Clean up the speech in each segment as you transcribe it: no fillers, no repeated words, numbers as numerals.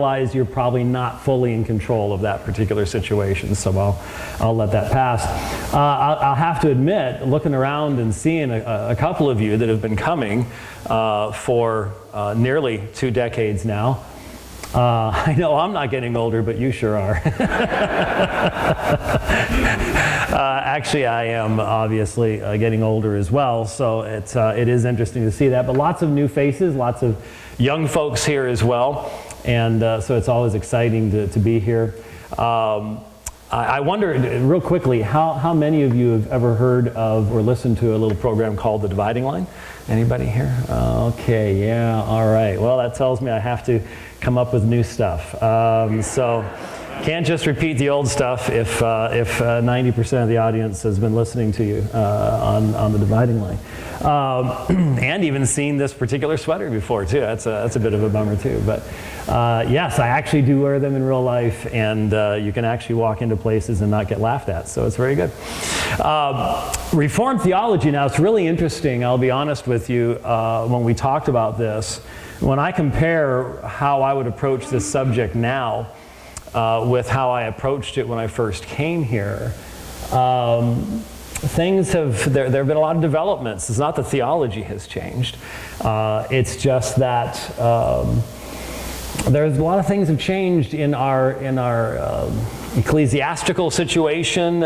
realize you're probably not fully in control of that particular situation, so I'll let that pass. I'll have to admit, looking around and seeing a couple of you that have been coming for nearly 2 decades now. I know I'm not getting older, but you sure are. Actually, I am obviously getting older as well, so it is interesting to see that. But lots of new faces, lots of young folks here as well, and so it's always exciting to be here. I wonder, real quickly, how many of you have ever heard of or listened to a little program called The Dividing Line? Anybody here? Okay, yeah, all right. Well, that tells me I have to come up with new stuff. So can't just repeat the old stuff if 90% of the audience has been listening to you on The Dividing Line. And even seen this particular sweater before, too. That's a bit of a bummer, too. But yes, I actually do wear them in real life, and you can actually walk into places and not get laughed at, so it's very good. Reformed theology, now it's really interesting, I'll be honest with you, when we talked about this, when I compare how I would approach this subject now with how I approached it when I first came here, things there have been a lot of developments. It's not that theology has changed. It's just that there's a lot of things have changed in our ecclesiastical situation.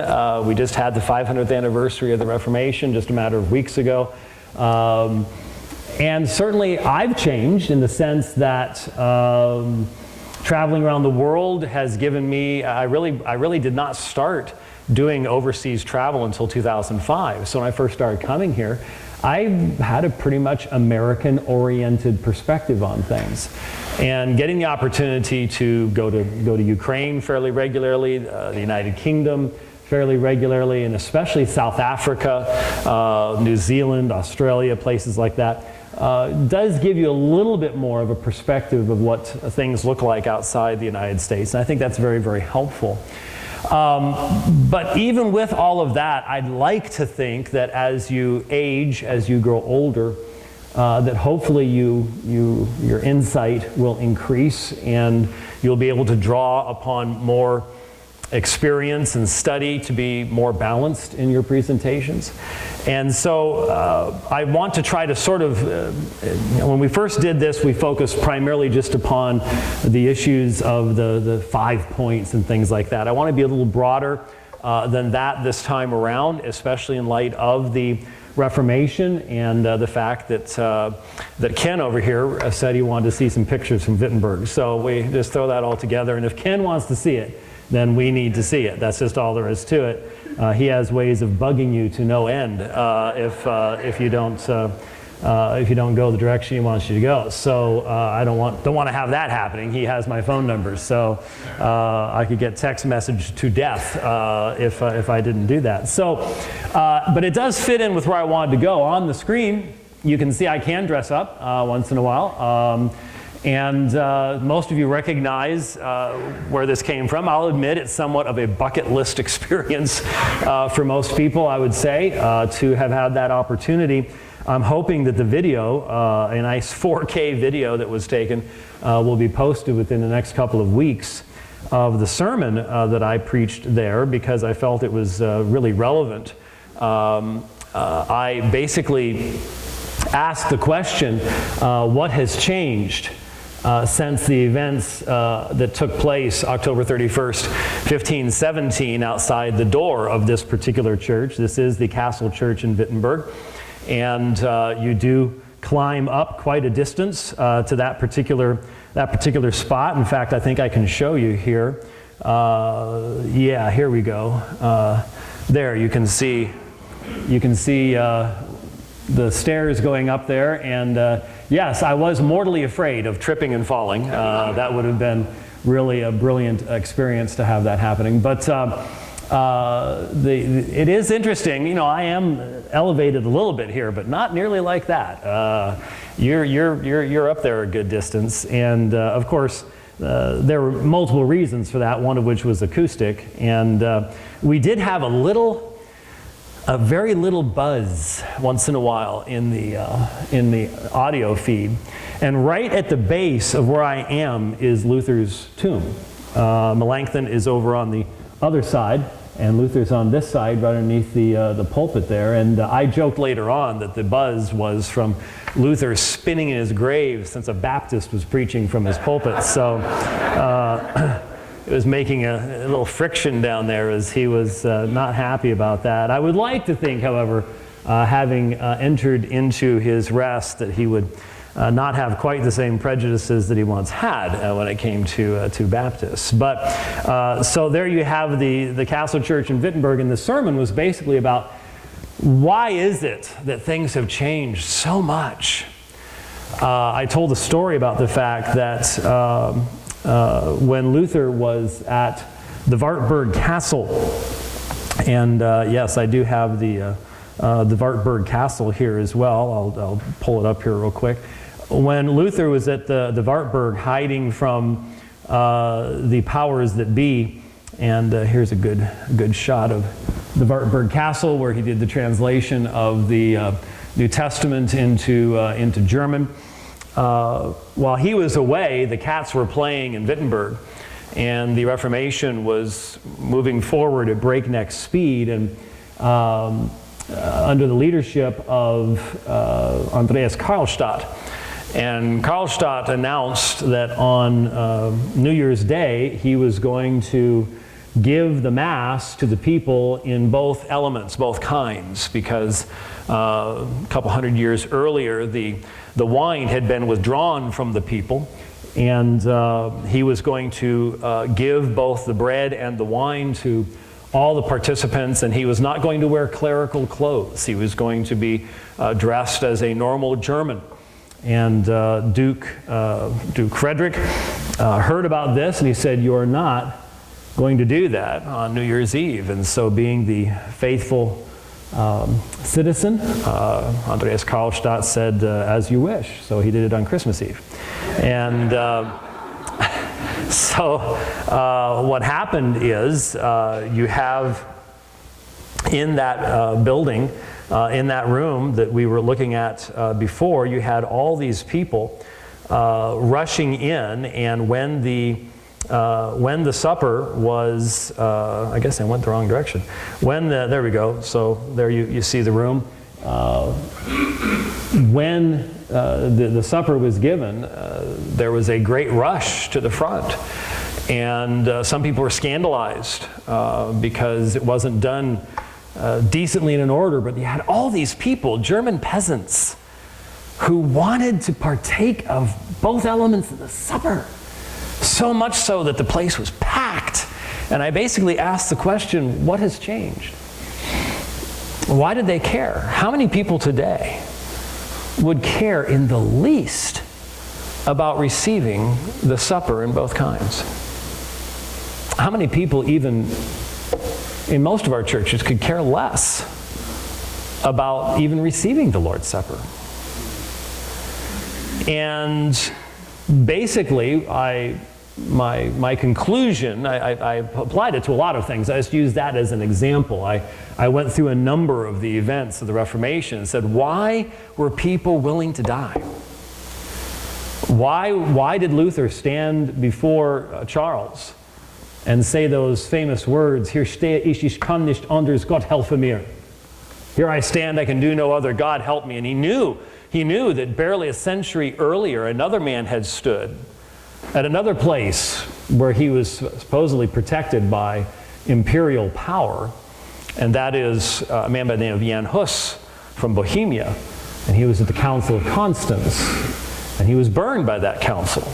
We just had the 500th anniversary of the Reformation just a matter of weeks ago. And certainly I've changed in the sense that traveling around the world has given me, I really did not start doing overseas travel until 2005. So when I first started coming here, I had a pretty much American-oriented perspective on things. And getting the opportunity to go to Ukraine fairly regularly, the United Kingdom fairly regularly, and especially South Africa, New Zealand, Australia, places like that, does give you a little bit more of a perspective of what things look like outside the United States. And I think that's very, very helpful. But even with all of that, I'd like to think that as you age, as you grow older, that hopefully your insight will increase and you'll be able to draw upon more experience and study to be more balanced in your presentations. And so I want to try to sort of, when we first did this, we focused primarily just upon the issues of the 5 points and things like that. I want to be a little broader than that this time around, especially in light of the Reformation and the fact that Ken over here said he wanted to see some pictures from Wittenberg. So we just throw that all together, and if Ken wants to see it, then we need to see it. That's just all there is to it. He has ways of bugging you to no end if you don't go the direction he wants you to go. So I don't want to have that happening. He has my phone number, so I could get text message to death if I didn't do that. So, but it does fit in with where I wanted to go. On the screen, you can see I can dress up once in a while. And most of you recognize where this came from. I'll admit it's somewhat of a bucket list experience for most people, I would say, to have had that opportunity. I'm hoping that the video, a nice 4K video that was taken, will be posted within the next couple of weeks of the sermon that I preached there, because I felt it was really relevant. I basically asked the question, what has changed since the events that took place October 31st, 1517, outside the door of this particular church. This is the Castle Church in Wittenberg. And you do climb up quite a distance to that particular spot. In fact, I think I can show you here. Yeah, here we go. There, you can see the stairs going up there, and yes, I was mortally afraid of tripping and falling. That would have been really a brilliant experience to have that happening. But it is interesting. You know, I am elevated a little bit here, but not nearly like that. You're up there a good distance, and of course, there were multiple reasons for that. One of which was acoustic, and we did have a little a very little buzz once in a while in the audio feed. And right at the base of where I am is Luther's tomb. Melanchthon is over on the other side, and Luther's on this side, right underneath the pulpit there. And I joked later on that the buzz was from Luther spinning in his grave since a Baptist was preaching from his pulpit. So it was making a little friction down there as he was not happy about that. I would like to think, however, having entered into his rest, that he would not have quite the same prejudices that he once had when it came to Baptists. But so there you have the Castle Church in Wittenberg, and the sermon was basically about why is it that things have changed so much. I told a story about the fact that when Luther was at the Wartburg Castle, and yes, I do have the Wartburg Castle here as well. I'll pull it up here real quick. When Luther was at the Wartburg hiding from the powers that be, and here's a good shot of the Wartburg Castle where he did the translation of the New Testament into German. While he was away, the cats were playing in Wittenberg, and the Reformation was moving forward at breakneck speed, and under the leadership of Andreas Karlstadt. And Karlstadt announced that on New Year's Day he was going to give the Mass to the people in both elements, both kinds, because a couple hundred years earlier the wine had been withdrawn from the people, and he was going to give both the bread and the wine to all the participants, and he was not going to wear clerical clothes. He was going to be dressed as a normal German. And Duke Frederick heard about this, and he said, "You're not going to do that on New Year's Eve." And so, being the faithful citizen, Andreas Karlstadt said, "As you wish." So he did it on Christmas Eve. And so what happened is you have in that building, in that room that we were looking at before, you had all these people rushing in, and when the supper was, I guess I went the wrong direction. There we go. So there you see the room. When the supper was given, there was a great rush to the front. And some people were scandalized because it wasn't done decently and in order, but you had all these people, German peasants, who wanted to partake of both elements of the supper. So much so that the place was packed. And I basically asked the question, what has changed? Why did they care? How many people today would care in the least about receiving the supper in both kinds? How many people, even in most of our churches, could care less about even receiving the Lord's Supper? And basically, my conclusion, I applied it to a lot of things. I just used that as an example. I went through a number of the events of the Reformation and said, why were people willing to die? Why did Luther stand before Charles and say those famous words, "Hier stehe ich kann nicht anders, Gott helfe mir." Here I stand, I can do no other, God help me. And he knew that barely a century earlier, another man had stood at another place where he was supposedly protected by imperial power, and that is a man by the name of Jan Hus from Bohemia, and he was at the Council of Constance, and he was burned by that council.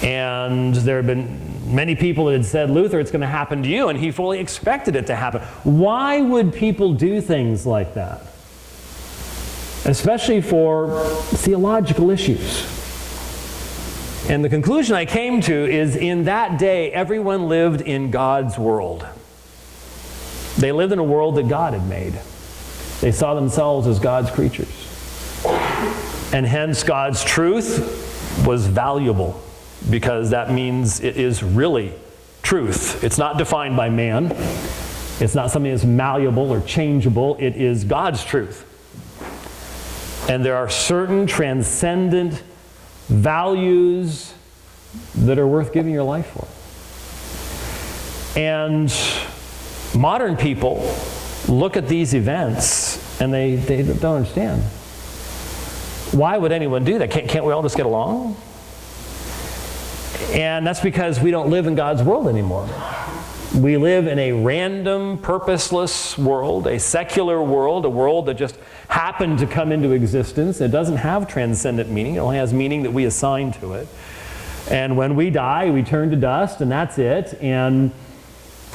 And there had been many people that had said, "Luther, it's going to happen to you," and he fully expected it to happen. Why would people do things like that? Especially for theological issues. And the conclusion I came to is, in that day, everyone lived in God's world. They lived in a world that God had made. They saw themselves as God's creatures. And hence God's truth was valuable, because that means it is really truth. It's not defined by man. It's not something that's malleable or changeable. It is God's truth. And there are certain transcendent values that are worth giving your life for. And modern people look at these events and they don't understand. Why would anyone do that? Can't we all just get along? And that's because we don't live in God's world anymore. We live in a random, purposeless world, a secular world, a world that just happened to come into existence. It doesn't have transcendent meaning. It only has meaning that we assign to it. And when we die, we turn to dust, and that's it. And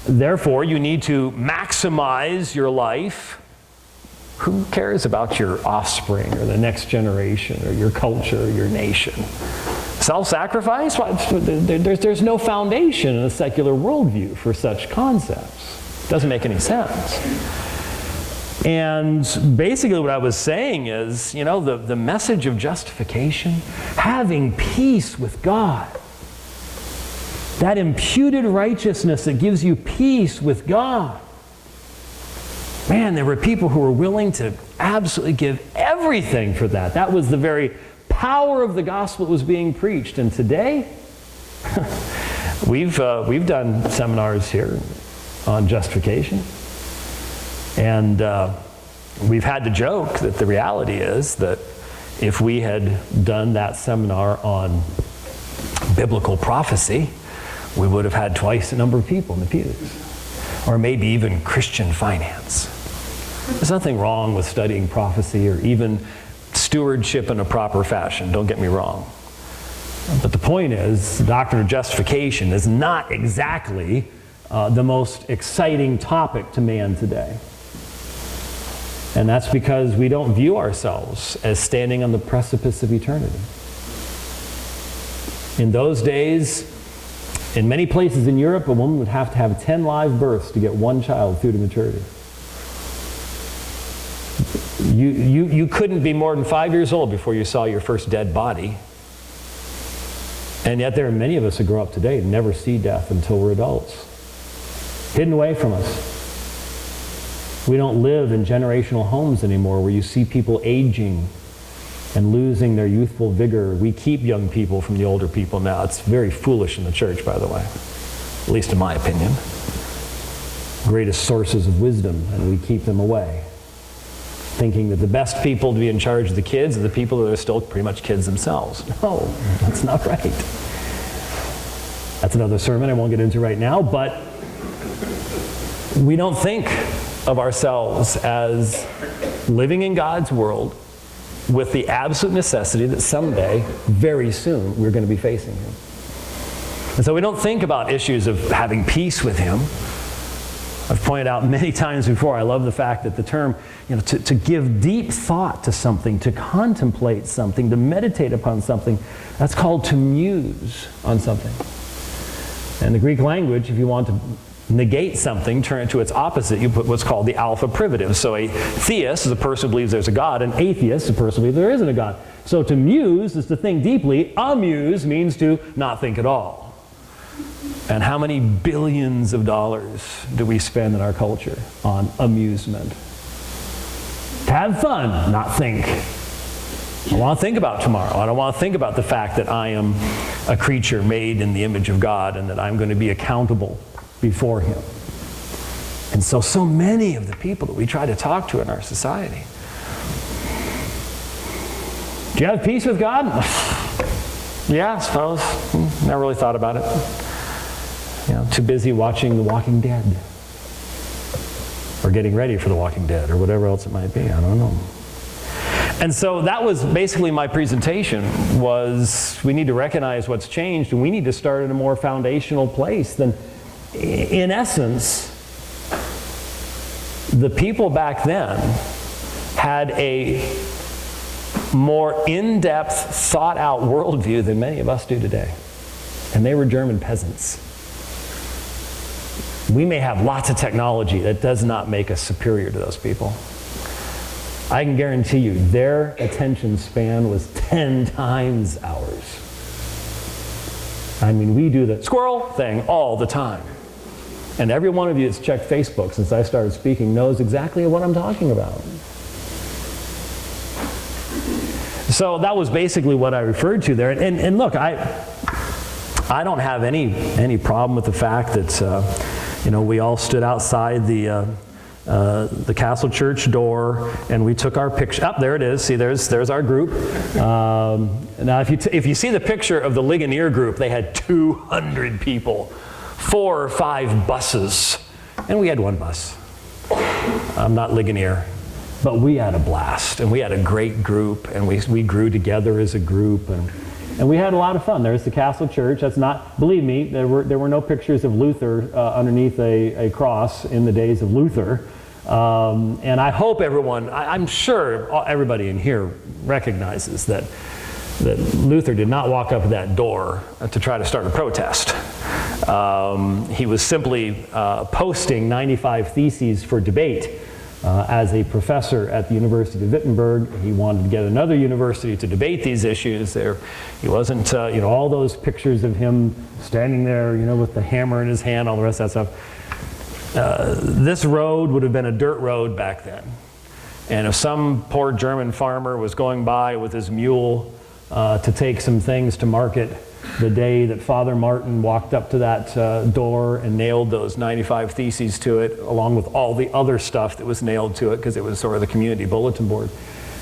therefore, you need to maximize your life. Who cares about your offspring or the next generation or your culture or your nation? Self-sacrifice? There's no foundation in a secular worldview for such concepts. It doesn't make any sense. And basically what I was saying is, you know, the message of justification, having peace with God, that imputed righteousness that gives you peace with God. Man, there were people who were willing to absolutely give everything for that. That was the very power of the gospel that was being preached. And today, we've done seminars here on justification. And we've had to joke that the reality is that if we had done that seminar on biblical prophecy, we would have had twice the number of people in the pews. Or maybe even Christian finance. There's nothing wrong with studying prophecy or even stewardship in a proper fashion, don't get me wrong. But the point is, the doctrine of justification is not exactly the most exciting topic to man today. And that's because we don't view ourselves as standing on the precipice of eternity. In those days, in many places in Europe, a woman would have to have 10 live births to get one child through to maturity. You couldn't be more than 5 years old before you saw your first dead body. And yet there are many of us who grow up today and never see death until we're adults. Hidden away from us. We don't live in generational homes anymore where you see people aging and losing their youthful vigor. We keep young people from the older people now. It's very foolish in the church, by the way, at least in my opinion. Greatest sources of wisdom, and we keep them away, thinking that the best people to be in charge of the kids are the people that are still pretty much kids themselves. No, that's not right. That's another sermon I won't get into right now, but we don't think of ourselves as living in God's world with the absolute necessity that someday, very soon, we're going to be facing Him. And so we don't think about issues of having peace with Him. I've pointed out many times before, I love the fact that the term, to give deep thought to something, to contemplate something, to meditate upon something, that's called to muse on something. And the Greek language, if you want to negate something, turn it to its opposite, you put what's called the alpha privative. So a theist is a person who believes there's a God. An atheist is a person who believes there isn't a God. So to muse is to think deeply. Amuse means to not think at all. And how many billions of dollars do we spend in our culture on amusement? To have fun, not think. I want to think about tomorrow. I don't want to think about the fact that I am a creature made in the image of God and that I'm going to be accountable before Him. And so many of the people that we try to talk to in our society. Do you have peace with God? Yeah, I suppose. Never really thought about it. Too busy watching The Walking Dead. Or getting ready for The Walking Dead, or whatever else it might be. I don't know. And so that was basically my presentation, was we need to recognize what's changed, and we need to start at a more foundational place than, in essence, the people back then had a more in-depth, thought-out worldview than many of us do today. And they were German peasants. We may have lots of technology. That does not make us superior to those people. I can guarantee you their attention span was 10 times ours. I mean, we do the squirrel thing all the time. And every one of you that's checked Facebook since I started speaking knows exactly what I'm talking about. So that was basically what I referred to there. And look, I don't have any problem with the fact that we all stood outside the Castle Church door and we took our picture. Oh, there it is. See, there's our group. Now, if you see the picture of the Ligonier group, they had 200 people, 4 or 5 buses, and we had 1 bus. I'm not Ligonier. But we had a blast, and we had a great group, and we grew together as a group, and we had a lot of fun. There's the Castle Church. That's not, believe me, there were no pictures of Luther underneath a cross in the days of Luther. And I hope everyone, I'm sure everybody in here recognizes that Luther did not walk up that door to try to start a protest. He was simply posting 95 theses for debate. As a professor at the University of Wittenberg, he wanted to get another university to debate these issues. He wasn't, all those pictures of him standing there, with the hammer in his hand, all the rest of that stuff. This road would have been a dirt road back then. And if some poor German farmer was going by with his mule to take some things to market, the day that Father Martin walked up to that door and nailed those 95 theses to it, along with all the other stuff that was nailed to it, because it was sort of the community bulletin board,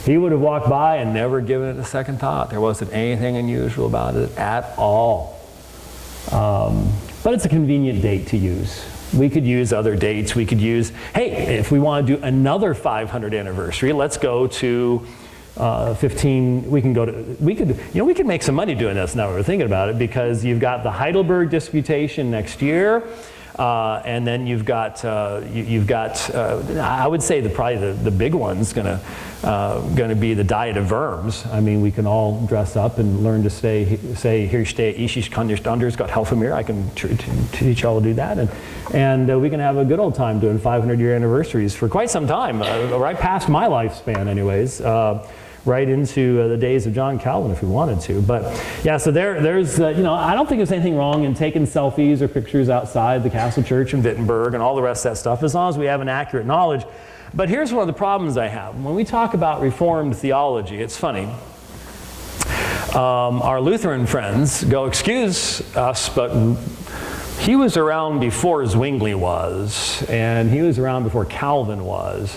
he would have walked by and never given it a second thought. There wasn't anything unusual about it at all. But it's a convenient date to use. We could use other dates. We could use, hey, if we want to do another 500 anniversary, let's go to 15, we could make some money doing this now that we're thinking about it, because you've got the Heidelberg Disputation next year, and then you've got I would say probably the big one's going to be the Diet of Worms. I mean, we can all dress up and learn to say, "Hier stehe ich, ich kann nicht anders, Gott helfe mir." I can teach y'all to do that, and we can have a good old time doing 500-year anniversaries for quite some time, right past my lifespan, anyways. Right into the days of John Calvin if we wanted to. But yeah, so there's, I don't think there's anything wrong in taking selfies or pictures outside the Castle Church in Wittenberg and all the rest of that stuff, as long as we have an accurate knowledge. But here's one of the problems I have. When we talk about Reformed theology, it's funny. Our Lutheran friends go, excuse us, but he was around before Zwingli was, and he was around before Calvin was.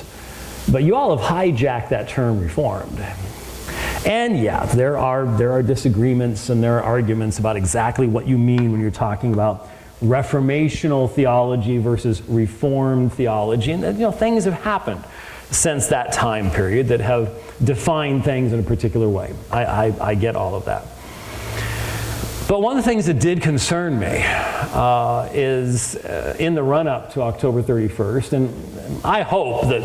But you all have hijacked that term Reformed. And yeah, there are disagreements and there are arguments about exactly what you mean when you're talking about reformational theology versus Reformed theology. And things have happened since that time period that have defined things in a particular way. I get all of that. But one of the things that did concern me is in the run-up to October 31st, and I hope that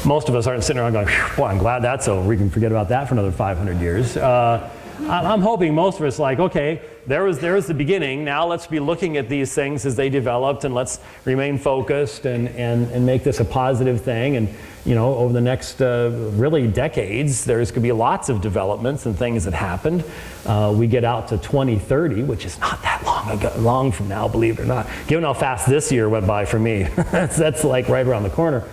most of us aren't sitting around going, boy, I'm glad that's over. We can forget about that for another 500 years. I'm hoping most of us like, okay, there was the beginning. Now let's be looking at these things as they developed, and let's remain focused and make this a positive thing. And over the next really decades, there's going to be lots of developments and things that happened. We get out to 2030, which is not that long from now, believe it or not. Given how fast this year went by for me, that's like right around the corner.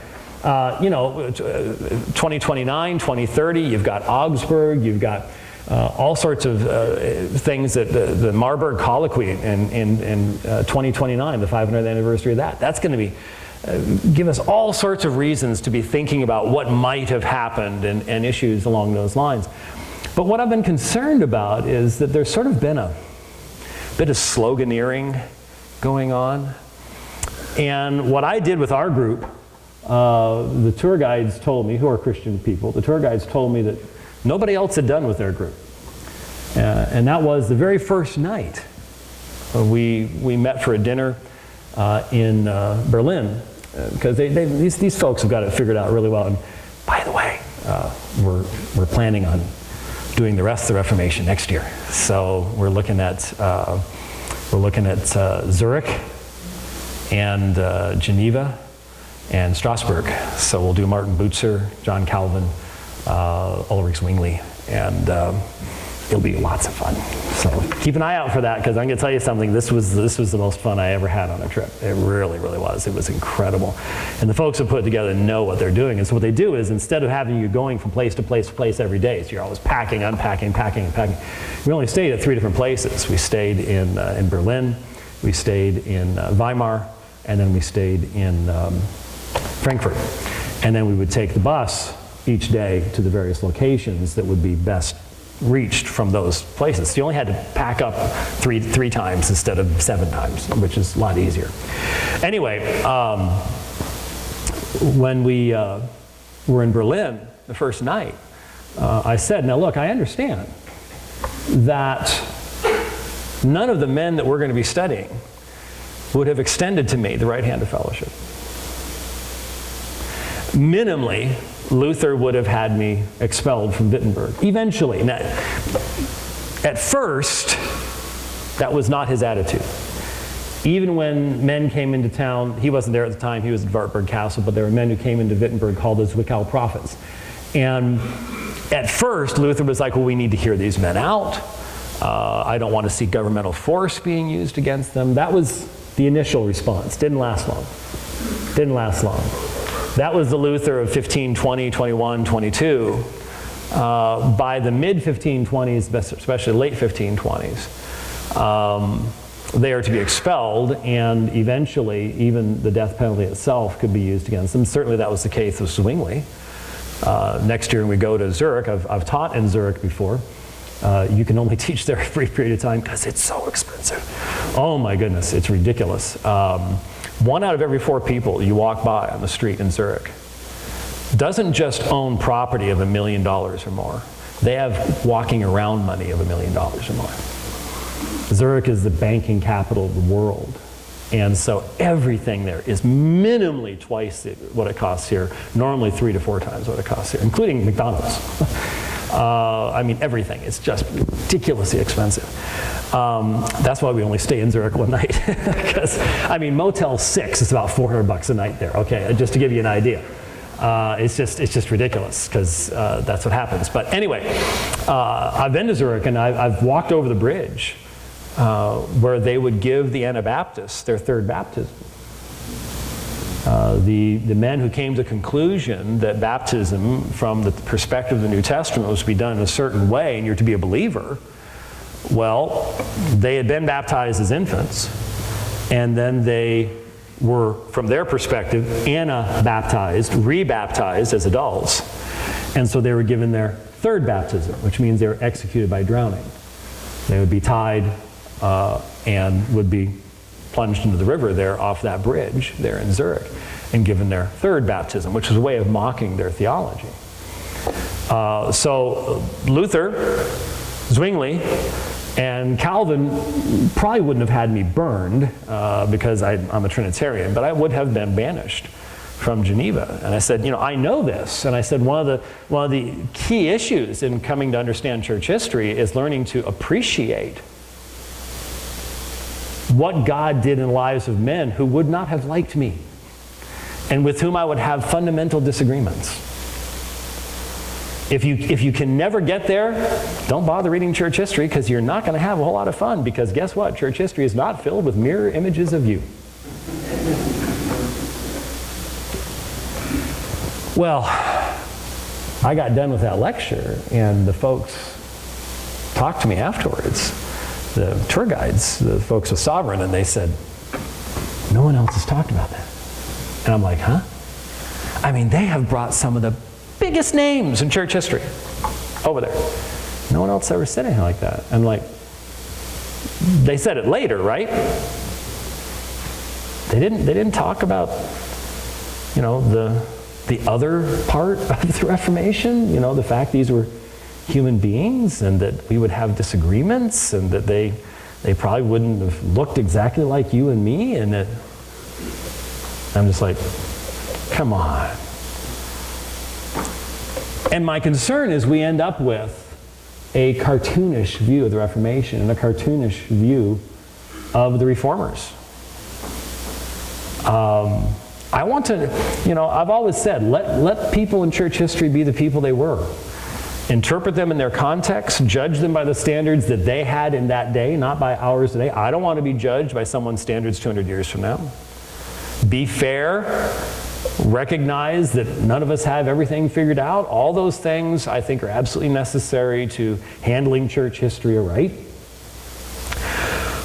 2029, 2030, you've got Augsburg, you've got all sorts of things that the Marburg Colloquy in 2029, the 500th anniversary of that. That's going to be give us all sorts of reasons to be thinking about what might have happened and issues along those lines. But what I've been concerned about is that there's sort of been a bit of sloganeering going on. And what I did with our group, the tour guides told me, who are Christian people, the tour guides told me that nobody else had done with their group. And that was the very first night. We met for a dinner in Berlin, because these folks have got it figured out really well. And by the way, we're planning on doing the rest of the Reformation next year. So we're looking at Zurich and Geneva and Strasbourg. So we'll do Martin Bucer, John Calvin, Ulrich Zwingli, and it'll be lots of fun. So keep an eye out for that, because I'm going to tell you something. This was the most fun I ever had on a trip. It really, really was. It was incredible. And the folks who put it together know what they're doing. And so what they do is, instead of having you going from place to place to place every day, so you're always packing, unpacking, packing, and packing, we only stayed at 3 different places. We stayed in Berlin, we stayed in Weimar, and then we stayed in Frankfurt. And then we would take the bus each day to the various locations that would be best reached from those places. So you only had to pack up three times instead of 7 times, which is a lot easier. Anyway, when we were in Berlin the first night, I said, now look, I understand that none of the men that we're going to be studying would have extended to me the right hand of fellowship. Minimally, Luther would have had me expelled from Wittenberg. Eventually. Now, at first, that was not his attitude. Even when men came into town, he wasn't there at the time, he was at Wartburg Castle, but there were men who came into Wittenberg called the Zwickau prophets. And at first, Luther was like, well, we need to hear these men out. I don't want to see governmental force being used against them. That was the initial response. Didn't last long. Didn't last long. That was the Luther of 1520, 21, 22. By the mid-1520s, especially late 1520s, they are to be expelled, and eventually even the death penalty itself could be used against them. Certainly that was the case with Zwingli. Next year when we go to Zurich, I've taught in Zurich before. You can only teach there a brief period of time because it's so expensive. Oh my goodness, it's ridiculous. 1 out of every 4 people you walk by on the street in Zurich doesn't just own property of $1 million or more. They have walking around money of $1 million or more. Zurich is the banking capital of the world. And so everything there is minimally twice what it costs here, normally 3 to 4 times what it costs here, including McDonald's. I mean, everything. It's just ridiculously expensive. That's why we only stay in Zurich one night. Because, I mean, Motel 6 is about $400 a night there. Okay, just to give you an idea. It's just ridiculous, because that's what happens. But anyway, I've been to Zurich, and I've walked over the bridge where they would give the Anabaptists their 3rd baptism. The men who came to the conclusion that baptism from the perspective of the New Testament was to be done in a certain way and you're to be a believer, well, they had been baptized as infants, and then they were, from their perspective, anabaptized, rebaptized as adults. And so they were given their 3rd baptism, which means they were executed by drowning. They would be tied and would be plunged into the river there off that bridge there in Zurich and given their 3rd baptism, which was a way of mocking their theology. So Luther, Zwingli, and Calvin probably wouldn't have had me burned because I'm a Trinitarian, but I would have been banished from Geneva. And I said, you know, I know this. And I said, one of the key issues in coming to understand church history is learning to appreciate what God did in the lives of men who would not have liked me and with whom I would have fundamental disagreements. If you can never get there, don't bother reading church history, because you're not going to have a whole lot of fun, because guess what? Church history is not filled with mirror images of you. Well, I got done with that lecture, and the folks talked to me afterwards. The tour guides, the folks with Sovereign, and they said, no one else has talked about that. And I'm like, huh? I mean, they have brought some of the biggest names in church history over there. No one else ever said anything like that. And like, they said it later, right? They didn't talk about, you know, the other part of the Reformation, you know, the fact these were human beings and that we would have disagreements and that they probably wouldn't have looked exactly like you and me, and that I'm just like, come on. And my concern is we end up with a cartoonish view of the Reformation and a cartoonish view of the Reformers. I want to, you know, I've always said, let people in church history be the people they were. interpret them in their context, judge them by the standards that they had in that day, not by ours today. I don't want to be judged by someone's standards 200 years from now. Be fair, recognize that none of us have everything figured out. All those things I think are absolutely necessary to handling church history aright.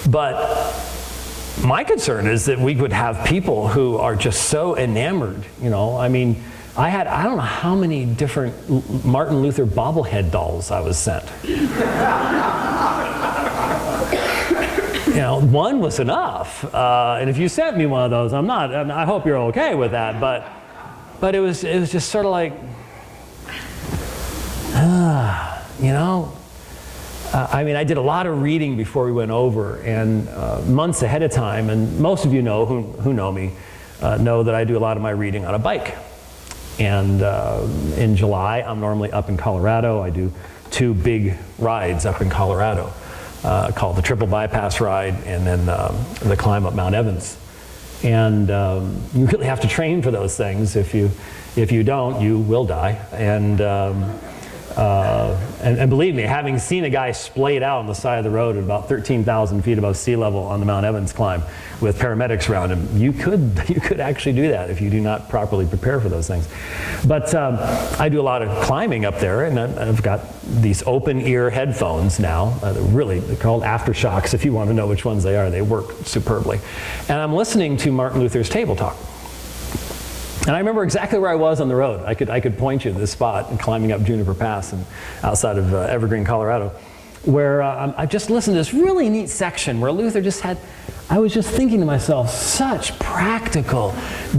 But my concern is that we would have people who are just so enamored, I mean, I don't know how many different Martin Luther bobblehead dolls I was sent. One was enough. And if you sent me one of those, I hope you're okay with that. But it was just sort of like, I mean, I did a lot of reading before we went over, and months ahead of time, and most of you know who know me, know that I do a lot of my reading on a bike. And in July, I'm normally up in Colorado. I do 2 big rides up in Colorado called the Triple Bypass Ride and then the climb up Mount Evans. And you really have to train for those things. If you don't, you will die. And believe me, having seen a guy splayed out on the side of the road at about 13,000 feet above sea level on the Mount Evans climb with paramedics around him, you could actually do that if you do not properly prepare for those things. But I do a lot of climbing up there, and I've got these open ear headphones now. They're called aftershocks if you want to know which ones they are. They work superbly. And I'm listening to Martin Luther's Table Talk. And I remember exactly where I was on the road. I could point you to this spot and climbing up Juniper Pass and outside of Evergreen, Colorado, where I just listened to this really neat section where Luther I was just thinking to myself, such practical,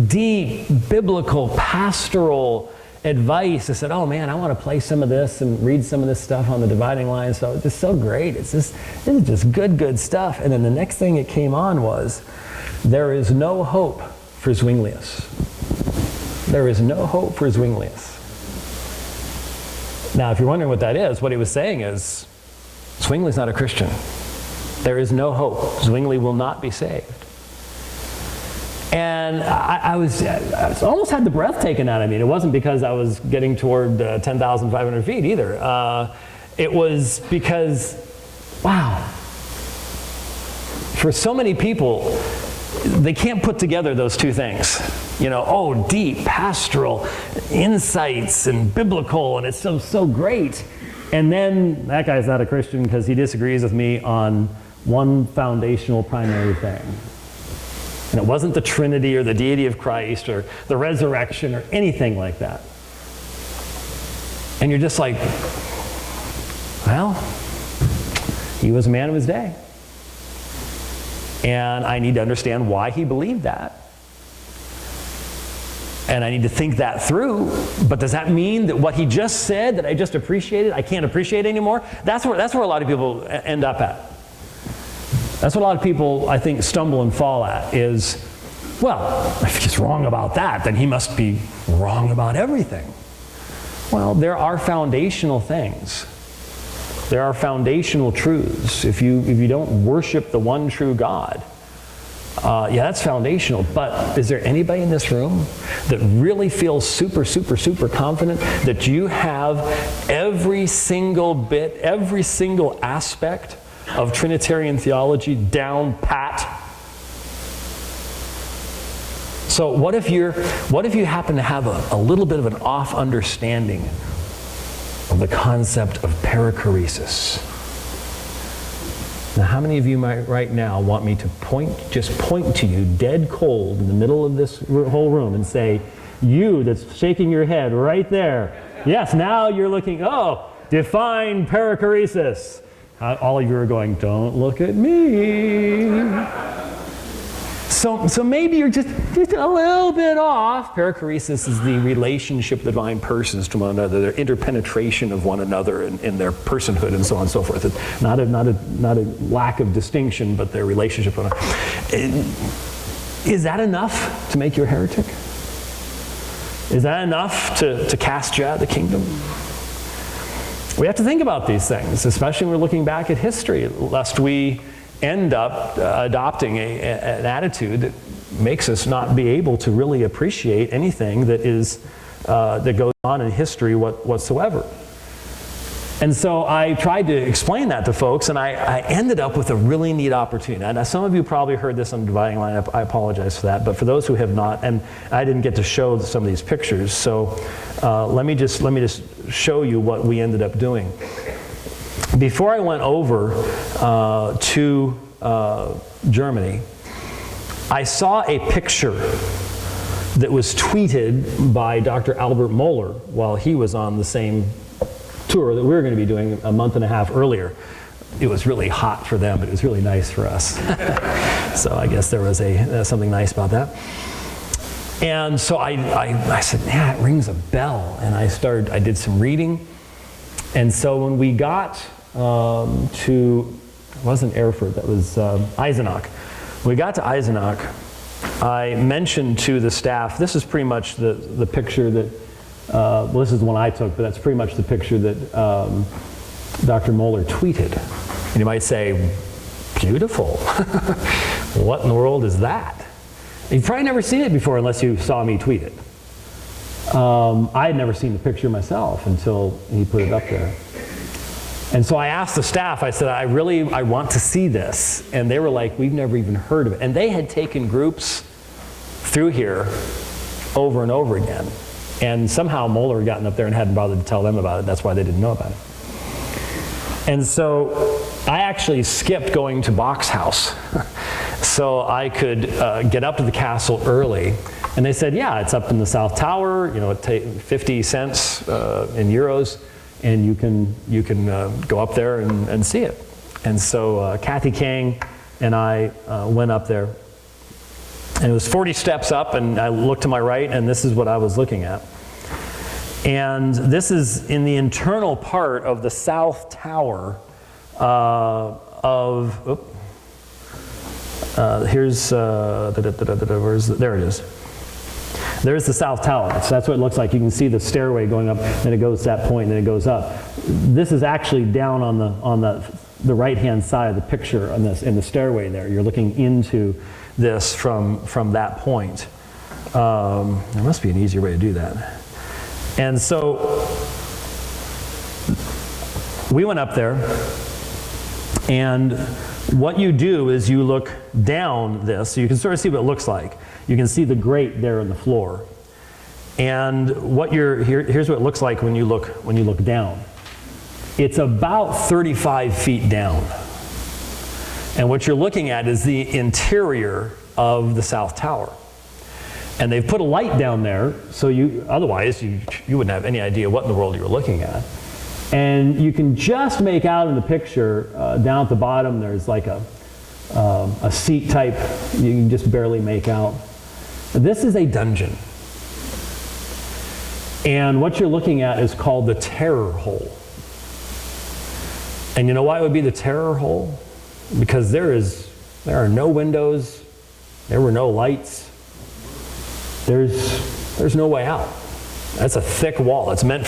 deep, biblical, pastoral advice. I said, oh man, I want to play some of this and read some of this stuff on the dividing line. So it's just so great. This is just good stuff. And then the next thing it came on was, there is no hope for Zwinglius. There is no hope for Zwinglius. Now, if you're wondering what that is, what he was saying is, Zwingli's not a Christian. There is no hope. Zwingli will not be saved. And I almost had the breath taken out of me. It wasn't because I was getting toward 10,500 feet either. It was because, wow, for so many people, they can't put together those two things. Deep pastoral insights and biblical, and it's so great. And then that guy's not a Christian because he disagrees with me on one foundational primary thing. And it wasn't the Trinity or the deity of Christ or the resurrection or anything like that. And you're just like, well, he was a man of his day. And I need to understand why he believed that. And I need to think that through. But does that mean that what he just said, that I just appreciated, I can't appreciate anymore? That's where a lot of people end up at. That's what a lot of people, I think, stumble and fall at is, well, if he's wrong about that, then he must be wrong about everything. Well, there are foundational things. There are foundational truths. If you don't worship the one true God, that's foundational. But is there anybody in this room that really feels super confident that you have every single bit, every single aspect of Trinitarian theology down pat? So what if you happen to have a little bit of an off understanding of the concept of perichoresis? Now, how many of you might right now want me to just point to you dead cold in the middle of this whole room and say, you that's shaking your head right there, yes, now you're looking, define perichoresis. All of you are going, don't look at me. So maybe you're just a little bit off. Perichoresis is the relationship of the divine persons to one another, their interpenetration of one another in their personhood and so on and so forth. It's not a lack of distinction, but their relationship. Is that enough to make you a heretic? Is that enough to cast you out of the kingdom? We have to think about these things, especially when we're looking back at history, lest we end up adopting an attitude that makes us not be able to really appreciate anything that goes on in history whatsoever. And so I tried to explain that to folks, and I ended up with a really neat opportunity. And some of you probably heard this on the Dividing Line. I apologize for that. But for those who have not, and I didn't get to show some of these pictures, so let me just show you what we ended up doing. Before I went over to Germany, I saw a picture that was tweeted by Dr. Albert Mohler while he was on the same tour that we were going to be doing a month and a half earlier. It was really hot for them, but it was really nice for us. So I guess there was something nice about that. And so I said, yeah, it rings a bell. And I did some reading. And so when we got to, it wasn't Erfurt, that was Eisenach. When we got to Eisenach, I mentioned to the staff, this is pretty much the picture that, well, this is the one I took, but that's pretty much the picture that Dr. Mohler tweeted. And you might say, beautiful. What in the world is that? You've probably never seen it before unless you saw me tweet it. I had never seen the picture myself until he put it up there. And so I asked the staff, I said, I want to see this. And they were like, we've never even heard of it. And they had taken groups through here over and over again. And somehow Mohler had gotten up there and hadn't bothered to tell them about it. That's why they didn't know about it. And so I actually skipped going to Bach's house so I could get up to the castle early. And they said, yeah, it's up in the South Tower, you know, it takes 50 cents in euros, and you can go up there and see it. And so Kathy Kang and I went up there. And it was 40 steps up, and I looked to my right, and this is what I was looking at. And this is in the internal part of the South Tower here's, there it is. There's the South Tower. So that's what it looks like. You can see the stairway going up, then it goes to that point, and then it goes up. This is actually down on the right-hand side of the picture on this, in the stairway there. You're looking into this from that point. There must be an easier way to do that. And so we went up there, and what you do is you look down this, so you can sort of see what it looks like. You can see the grate there on the floor. And here's what it looks like when you look down. It's about 35 feet down. And what you're looking at is the interior of the South Tower. And they've put a light down there, so otherwise you wouldn't have any idea what in the world you were looking at. And you can just make out in the picture, down at the bottom, there's like a seat type, you can just barely make out. This is a dungeon. And what you're looking at is called the terror hole. And you know why it would be the terror hole? Because there are no windows, there were no lights, there's no way out. That's a thick wall. It's meant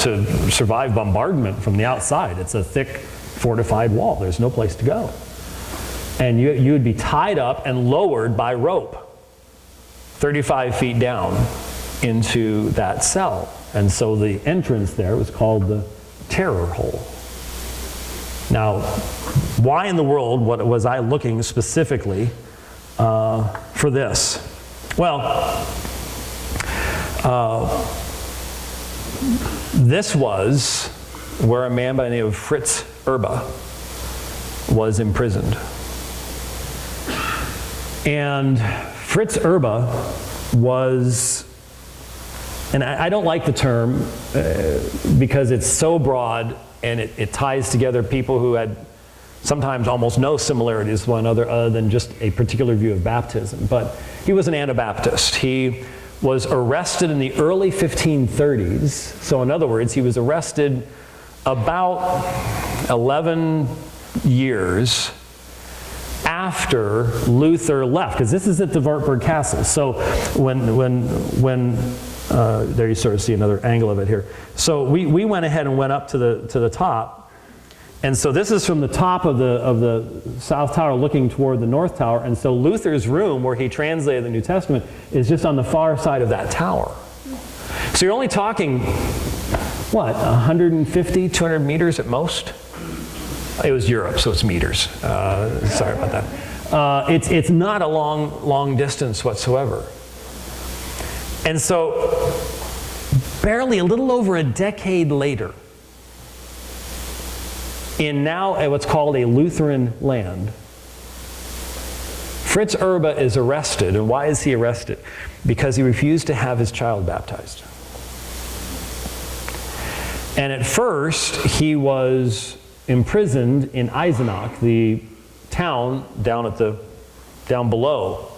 to survive bombardment from the outside. It's a thick, fortified wall. There's no place to go. And you would be tied up and lowered by rope 35 feet down into that cell. And so the entrance there was called the terror hole. Now, why in the world was I looking specifically for this? Well, this was where a man by the name of Fritz Erbe was imprisoned. And Fritz Erbe was, and I don't like the term because it's so broad and it ties together people who had sometimes almost no similarities to one another other than just a particular view of baptism. But he was an Anabaptist. He was arrested in the early 1530s. So in other words, he was arrested about 11 years after Luther left, because this is at the Wartburg Castle. So when there you sort of see another angle of it here. So we went ahead and went up to the top. And so this is from the top of the South Tower looking toward the North Tower. And so Luther's room, where he translated the New Testament, is just on the far side of that tower. So you're only talking what, 150, 200 meters at most? It was Europe, so it's meters. Sorry about that. It's not a long distance whatsoever. And so, barely a little over a decade later, in now what's called a Lutheran land, Fritz Erbe is arrested. And why is he arrested? Because he refused to have his child baptized. And at first, he was imprisoned in Eisenach, the town down below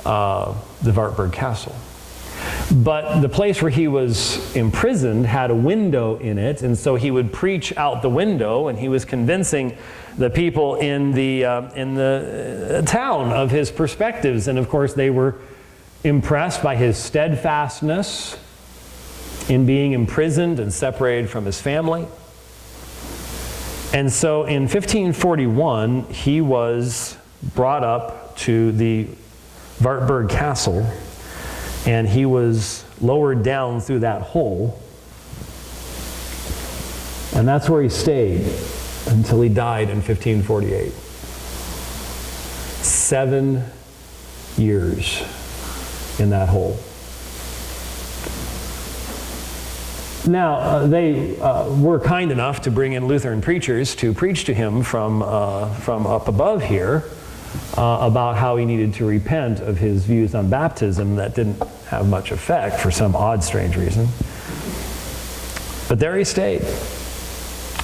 the Wartburg castle. But the place where he was imprisoned had a window in it, and so he would preach out the window, and he was convincing the people in the town of his perspectives. And of course, they were impressed by his steadfastness in being imprisoned and separated from his family. And so in 1541, he was brought up to the Wartburg castle, and he was lowered down through that hole. And that's where he stayed until he died in 1548. 7 years in that hole. Now, they were kind enough to bring in Lutheran preachers to preach to him from up above here about how he needed to repent of his views on baptism. That didn't have much effect for some odd, strange reason. But there he stayed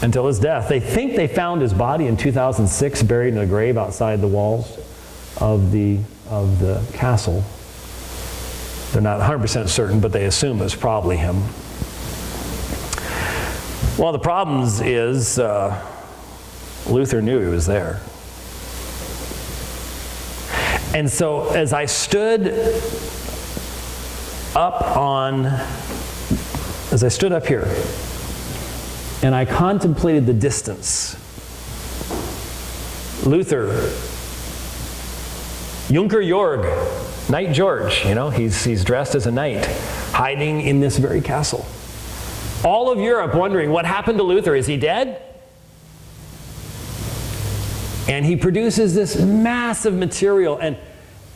until his death. They think they found his body in 2006 buried in a grave outside the walls of the castle. They're not 100% certain, but they assume it's probably him. One of the problems is Luther knew he was there. And so as I stood up here and I contemplated the distance, Luther, Junker Jorg, Knight George, you know, he's dressed as a knight, hiding in this very castle. All of Europe wondering, what happened to Luther? Is he dead? And he produces this massive material, and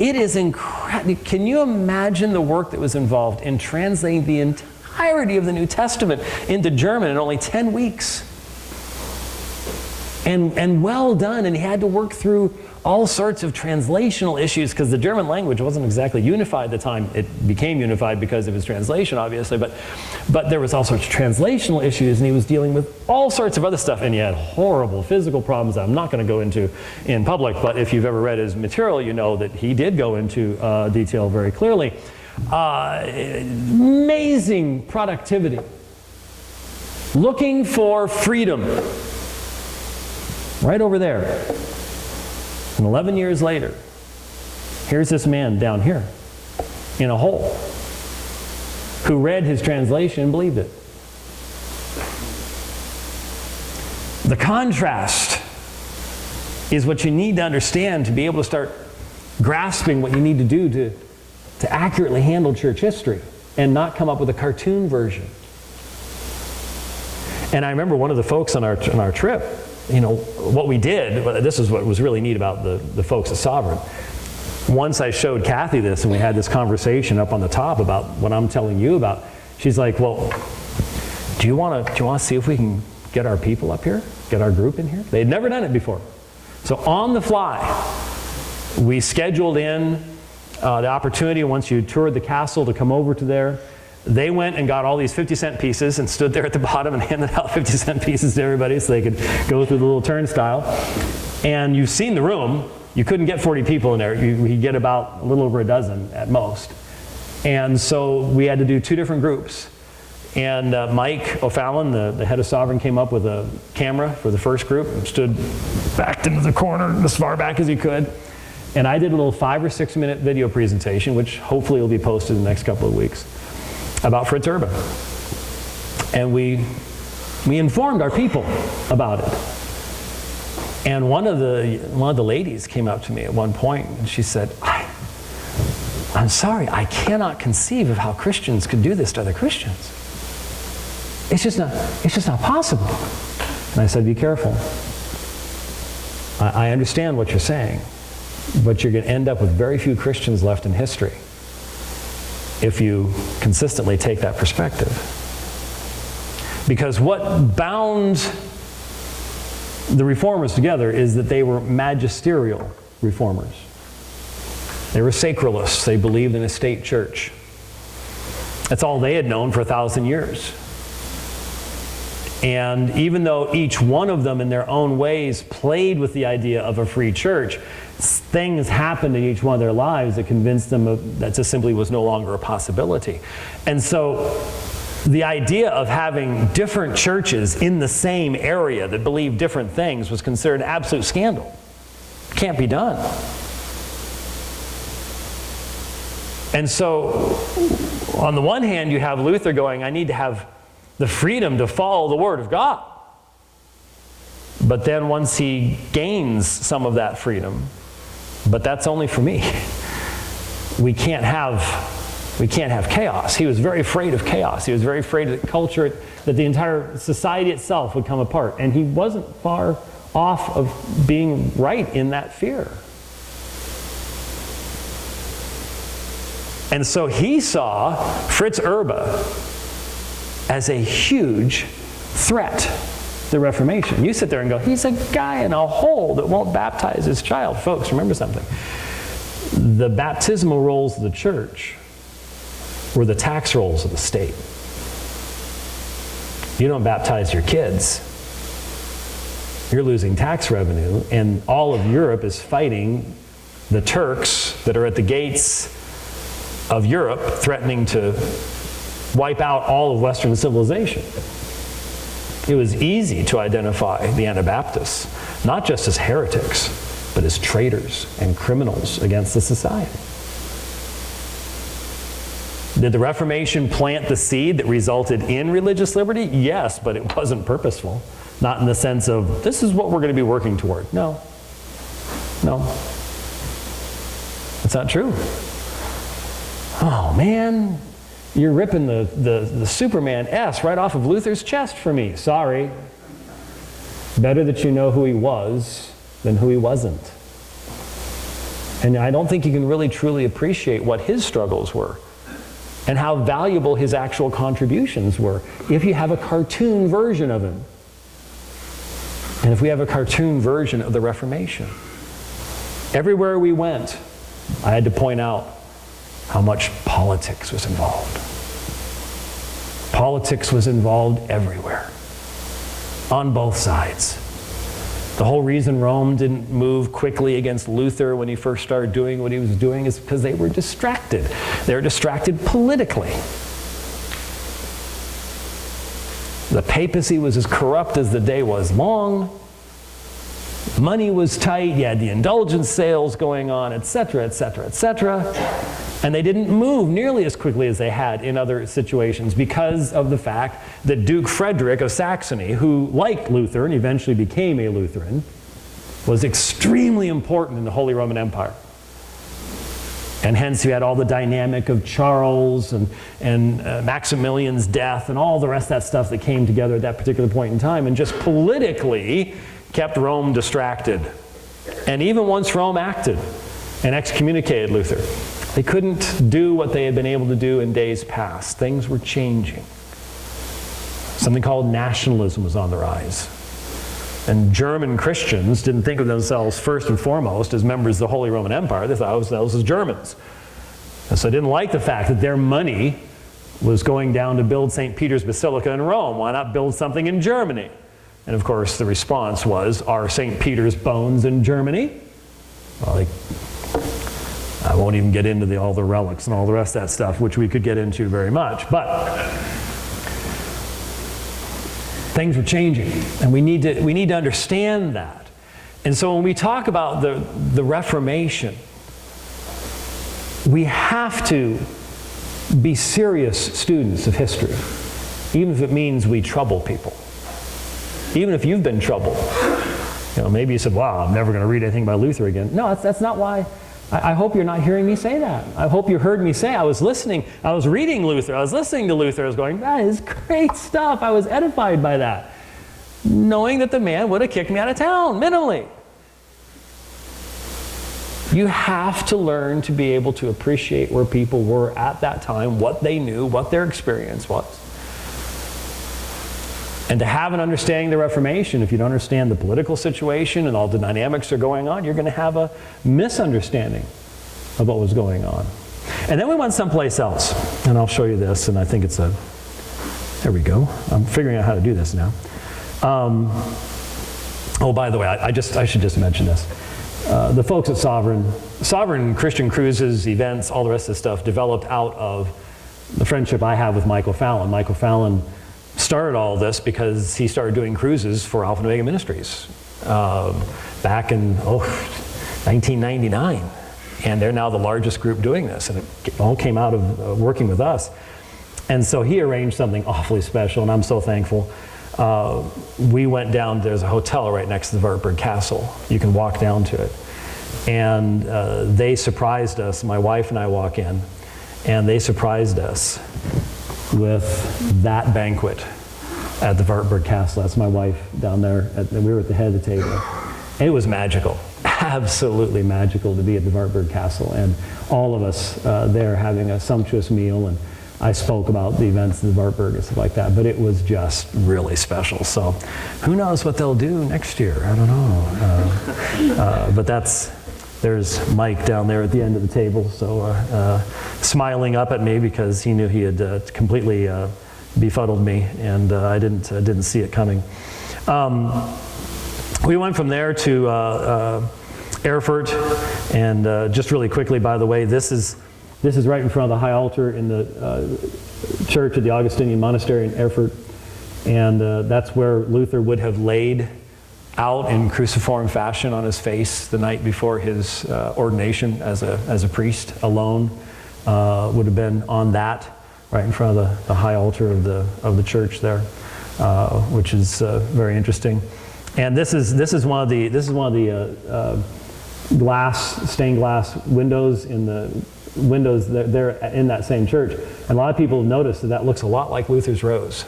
it is incredible. Can you imagine the work that was involved in translating the entirety of the New Testament into German in only 10 weeks? And well done, and he had to work through all sorts of translational issues because the German language wasn't exactly unified at the time. It became unified because of his translation, obviously, but there was all sorts of translational issues, and he was dealing with all sorts of other stuff, and he had horrible physical problems that I'm not going to go into in public, but if you've ever read his material, you know that he did go into detail very clearly. Amazing productivity. Looking for freedom. Right over there. And 11 years later, here's this man down here in a hole who read his translation and believed it. The contrast is what you need to understand to be able to start grasping what you need to do to accurately handle church history and not come up with a cartoon version. And I remember one of the folks on our trip, you know, what we did, this is what was really neat about the folks at Sovereign. Once I showed Kathy this and we had this conversation up on the top about what I'm telling you about, she's like, well, do you want to see if we can get our people up here? Get our group in here? They had never done it before. So on the fly, we scheduled in the opportunity once you toured the castle to come over to there. They went and got all these 50-cent pieces and stood there at the bottom and handed out 50-cent pieces to everybody so they could go through the little turnstile. And you've seen the room. You couldn't get 40 people in there. You get about a little over a dozen at most. And so we had to do 2 different groups. And Mike O'Fallon, the head of Sovereign, came up with a camera for the first group and stood backed into the corner as far back as he could. And I did a little 5 or 6 minute video presentation, which hopefully will be posted in the next couple of weeks, about Fritz Erbe. And we informed our people about it. And one of the ladies came up to me at one point and she said, I'm sorry, I cannot conceive of how Christians could do this to other Christians. It's just not possible. And I said, be careful. I understand what you're saying, but you're going to end up with very few Christians left in history if you consistently take that perspective. Because what bound the reformers together is that they were magisterial reformers. They were sacralists. They believed in a state church. That's all they had known for 1,000 years. And even though each one of them in their own ways played with the idea of a free church, things happened in each one of their lives that convinced them that just simply was no longer a possibility. And so the idea of having different churches in the same area that believed different things was considered an absolute scandal. It can't be done. And so on the one hand, you have Luther going, I need to have the freedom to follow the Word of God. But then once he gains some of that freedom, but that's only for me. We can't have chaos. He was very afraid of chaos. He was very afraid of the culture, that the entire society itself would come apart. And he wasn't far off of being right in that fear. And so he saw Fritz Erbe as a huge threat to the Reformation. You sit there and go, he's a guy in a hole that won't baptize his child. Folks, remember something. The baptismal rolls of the church were the tax rolls of the state. You don't baptize your kids, you're losing tax revenue, and all of Europe is fighting the Turks that are at the gates of Europe, threatening to wipe out all of Western civilization. It was easy to identify the Anabaptists, not just as heretics, but as traitors and criminals against the society. Did the Reformation plant the seed that resulted in religious liberty? Yes, but it wasn't purposeful. Not in the sense of, this is what we're going to be working toward. No. No. That's not true. Oh, man, you're ripping the Superman S right off of Luther's chest for me. Sorry. Better that you know who he was than who he wasn't. And I don't think you can really truly appreciate what his struggles were and how valuable his actual contributions were if you have a cartoon version of him. And if we have a cartoon version of the Reformation. Everywhere we went, I had to point out how much politics was involved. Politics was involved everywhere, on both sides. The whole reason Rome didn't move quickly against Luther when he first started doing what he was doing is because they were distracted. They were distracted politically. The papacy was as corrupt as the day was long. Money was tight. You had the indulgence sales going on, etc., etc., etc. And they didn't move nearly as quickly as they had in other situations because of the fact that Duke Frederick of Saxony, who liked Luther and eventually became a Lutheran, was extremely important in the Holy Roman Empire. And hence you had all the dynamic of Charles and Maximilian's death and all the rest of that stuff that came together at that particular point in time and just politically kept Rome distracted. And even once Rome acted and excommunicated Luther, they couldn't do what they had been able to do in days past. Things were changing. Something called nationalism was on the rise. And German Christians didn't think of themselves first and foremost as members of the Holy Roman Empire. They thought of themselves as Germans. And so they didn't like the fact that their money was going down to build St. Peter's Basilica in Rome. Why not build something in Germany? And of course the response was, are St. Peter's bones in Germany? Well, I won't even get into all the relics and all the rest of that stuff, which we could get into very much. But things were changing, and we need to understand that. And so when we talk about the Reformation, we have to be serious students of history, even if it means we trouble people. Even if you've been troubled. Maybe you said, wow, I'm never going to read anything by Luther again. No, that's not why I hope you're not hearing me say that. I hope you heard me say, I was reading Luther, I was listening to Luther, I was going, that is great stuff. I was edified by that, knowing that the man would have kicked me out of town, minimally. You have to learn to be able to appreciate where people were at that time, what they knew, what their experience was. And to have an understanding of the Reformation, if you don't understand the political situation and all the dynamics that are going on, you're going to have a misunderstanding of what was going on. And then we went someplace else. And I'll show you this, and I think it's there we go. I'm figuring out how to do this now. Oh, by the way, I should just mention this. The folks at Sovereign Christian Cruises, events, all the rest of this stuff developed out of the friendship I have with Michael Fallon. Michael Fallon started all this because he started doing cruises for Alpha and Omega Ministries back in 1999. And they're now the largest group doing this. And it all came out of working with us. And so he arranged something awfully special, and I'm so thankful. We went down, there's a hotel right next to the Wartburg Castle. You can walk down to it. And they surprised us. My wife and I walk in, and they surprised us with that banquet at the Wartburg Castle. That's my wife down there. We were at the head of the table. And it was magical, absolutely magical to be at the Wartburg Castle. And all of us there having a sumptuous meal. And I spoke about the events of the Wartburg and stuff like that. But it was just really special. So who knows what they'll do next year? I don't know. But there's Mike down there at the end of the table, so smiling up at me because he knew he had completely befuddled me, and I didn't see it coming. We went from there to Erfurt, and just really quickly, by the way, this is right in front of the high altar in the church of the Augustinian Monastery in Erfurt, and that's where Luther would have laid out in cruciform fashion on his face the night before his ordination as a priest alone. Would have been on that right in front of the high altar of the church there, which is very interesting. And this is one of the stained glass windows in the windows there in that same church. And a lot of people have noticed that looks a lot like Luther's rose.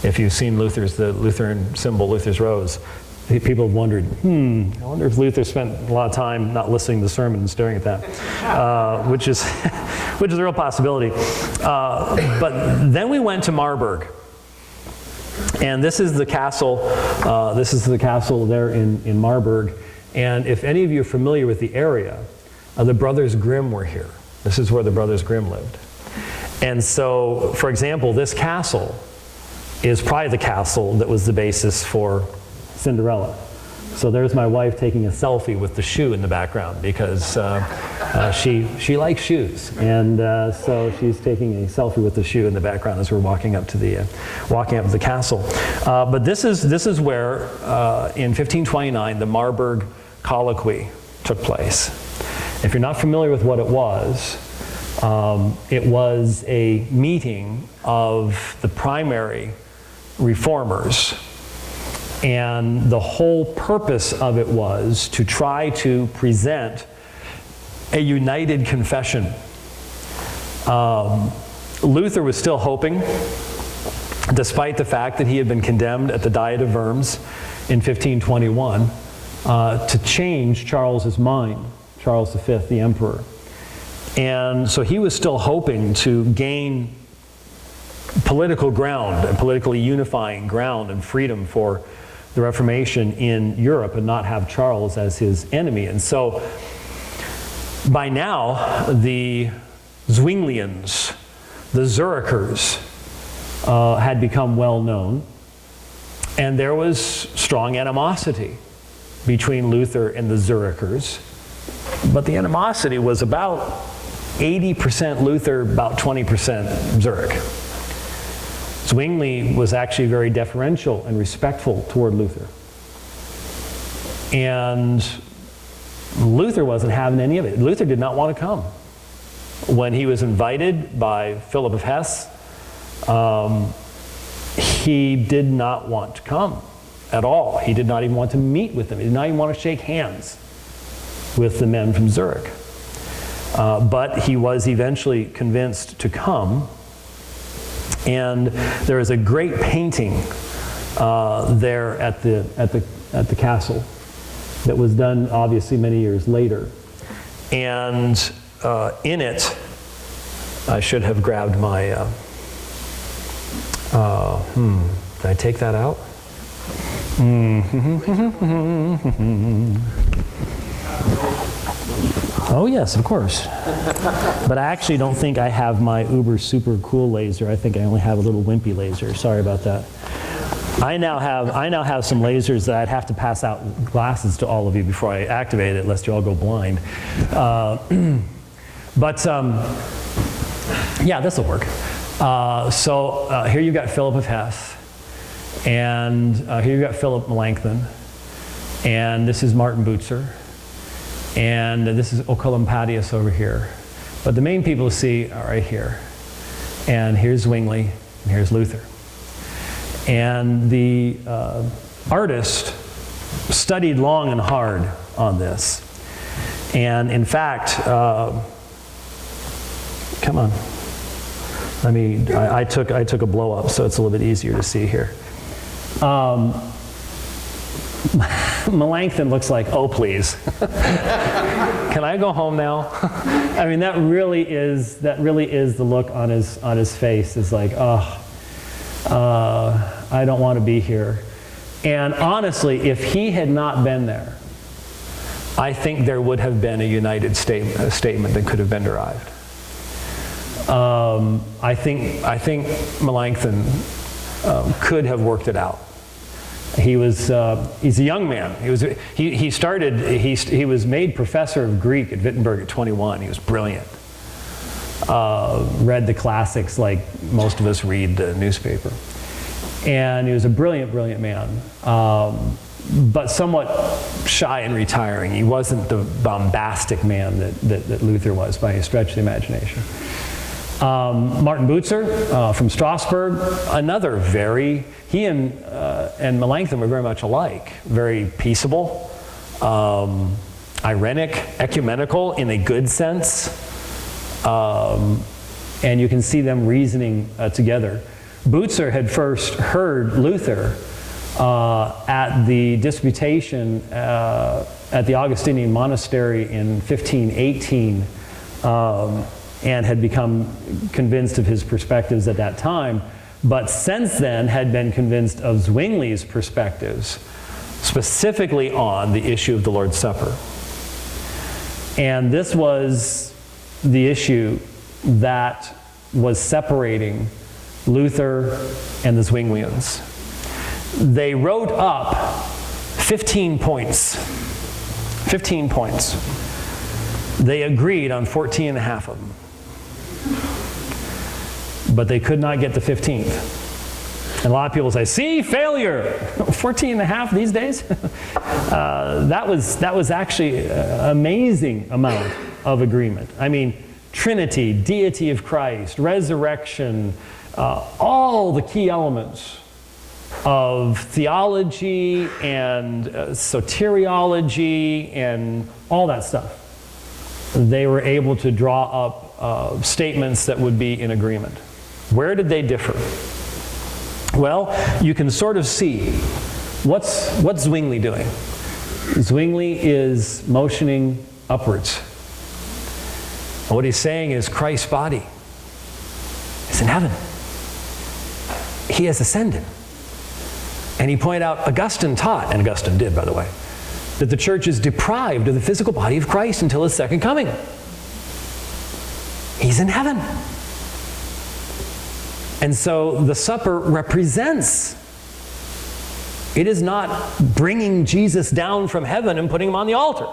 If you've seen the Lutheran symbol, Luther's rose, people have wondered, I wonder if Luther spent a lot of time not listening to the sermon and staring at that, which is a real possibility. But then we went to Marburg, and this is the castle. This is the castle there in Marburg. And if any of you are familiar with the area, the Brothers Grimm were here. This is where the Brothers Grimm lived. And so, for example, this castle is probably the castle that was the basis for Cinderella. So there's my wife taking a selfie with the shoe in the background because she likes shoes, and so she's taking a selfie with the shoe in the background as we're walking up to the castle. But this is where in 1529 the Marburg Colloquy took place. If you're not familiar with what it was a meeting of the primary reformers. And the whole purpose of it was to try to present a united confession. Luther was still hoping, despite the fact that he had been condemned at the Diet of Worms in 1521, to change Charles's mind, Charles V, the emperor. And so he was still hoping to gain political ground and politically unifying ground and freedom for the Reformation in Europe and not have Charles as his enemy. And so by now, the Zwinglians, the Zurichers, had become well known, and there was strong animosity between Luther and the Zurichers. But the animosity was about 80% Luther, about 20% Zurich. Zwingli was actually very deferential and respectful toward Luther. And Luther wasn't having any of it. Luther did not want to come. When he was invited by Philip of Hesse, he did not want to come at all. He did not even want to meet with them. He did not even want to shake hands with the men from Zurich. but he was eventually convinced to come. And there is a great painting there at the castle that was done obviously many years later. And in it, I should have grabbed my, did I take that out? Oh yes, of course. But I actually don't think I have my uber super cool laser. I think I only have a little wimpy laser. Sorry about that. I now have some lasers that I'd have to pass out glasses to all of you before I activate it, lest you all go blind. Yeah, this will work. So here you've got Philip of Hesse, and here you've got Philip Melanchthon, and this is Martin Bucer, and this is Oecolampadius over here. But the main people to see are right here. And here's Zwingli, and here's Luther. And the artist studied long and hard on this. And in fact, come on. I took a blow up, so it's a little bit easier to see here. Melanchthon looks like, oh please. Can I go home now? I mean, that really is the look on his face. It's like, oh, I don't want to be here. And honestly, if he had not been there, I think there would have been a united statement that could have been derived. I think Melanchthon could have worked it out. He's a young man. He was made professor of Greek at Wittenberg at 21. He was brilliant. Read the classics like most of us read the newspaper. And he was a brilliant, brilliant man, but somewhat shy and retiring. He wasn't the bombastic man that Luther was by any stretch of the imagination. Martin Bucer from Strasbourg, another he and Melanchthon were very much alike. Very peaceable, irenic, ecumenical in a good sense. And you can see them reasoning together. Bucer had first heard Luther at the disputation at the Augustinian monastery in 1518, and had become convinced of his perspectives at that time, but since then had been convinced of Zwingli's perspectives, specifically on the issue of the Lord's Supper. And this was the issue that was separating Luther and the Zwinglians. They wrote up 15 points. 15 points. They agreed on 14 and a half of them. But they could not get the 15th. And a lot of people say, see, failure! 14 and a half these days? That was actually an amazing amount of agreement. I mean, Trinity, deity of Christ, resurrection, all the key elements of theology and soteriology and all that stuff. They were able to draw up statements that would be in agreement. Where did they differ? Well, you can sort of see what's Zwingli doing. Zwingli is motioning upwards. And what he's saying is Christ's body is in heaven. He has ascended. And he pointed out, Augustine taught, and Augustine did, by the way, that the church is deprived of the physical body of Christ until his second coming. He's in heaven. And so the supper represents, it is not bringing Jesus down from heaven and putting him on the altar.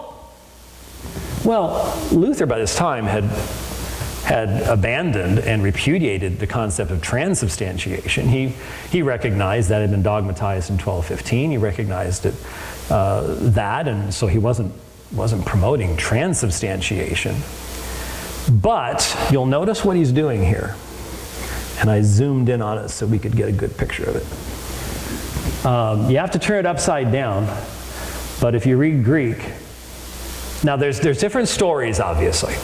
Well, Luther by this time had abandoned and repudiated the concept of transubstantiation. He recognized that had been dogmatized in 1215. He recognized it, and so he wasn't promoting transubstantiation. But you'll notice what he's doing here. And I zoomed in on it so we could get a good picture of it. You have to turn it upside down, but if you read Greek, Now there's different stories, obviously.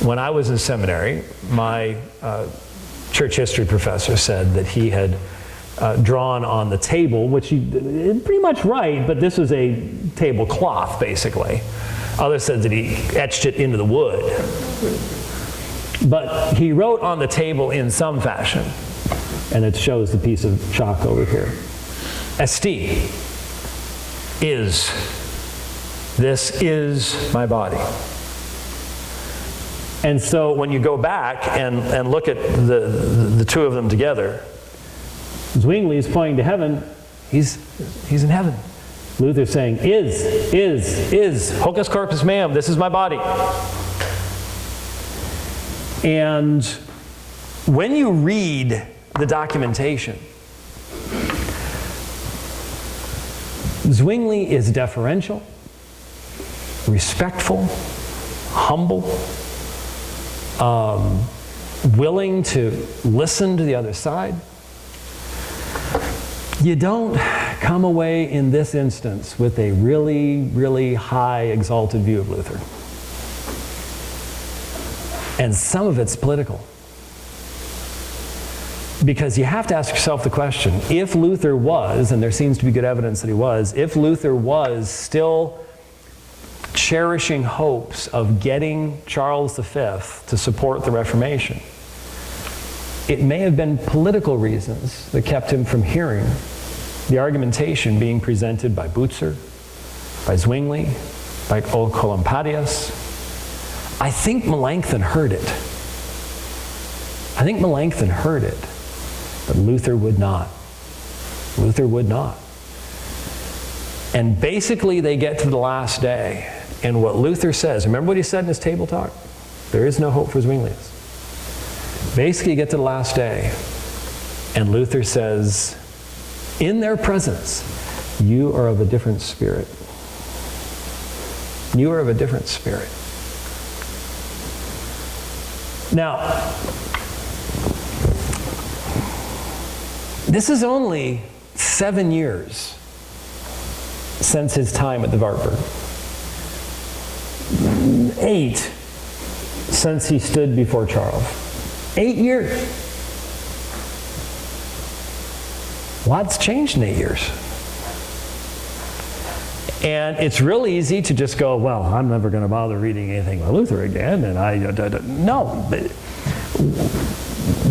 When I was in seminary, my church history professor said that he had drawn on the table, which he pretty much right, but this was a tablecloth, basically. Others said that he etched it into the wood. But he wrote on the table in some fashion, and it shows the piece of chalk over here. Esti is, this is my body. And so when you go back and look at the two of them together, Zwingli is pointing to heaven. He's in heaven. Luther's saying, is, hocus corpus meum, this is my body. And when you read the documentation, Zwingli is deferential, respectful, humble, willing to listen to the other side. You don't come away in this instance with a really, really high exalted view of Luther. And some of it's political. Because you have to ask yourself the question, if Luther was, and there seems to be good evidence that he was, if Luther was still cherishing hopes of getting Charles V to support the Reformation, it may have been political reasons that kept him from hearing the argumentation being presented by Butzer, by Zwingli, by Oecolampadius. I think Melanchthon heard it. I think Melanchthon heard it, but Luther would not. Luther would not. And basically they get to the last day, and what Luther says, remember what he said in his table talk? There is no hope for Zwinglius. Basically you get to the last day, and Luther says, in their presence, you are of a different spirit. You are of a different spirit. Now, this is only 7 years since his time at the Wartburg. 8 since he stood before Charles. 8 years. Lots changed in 8 years. And it's really easy to just go, well, I'm never going to bother reading anything by Luther again, and no. But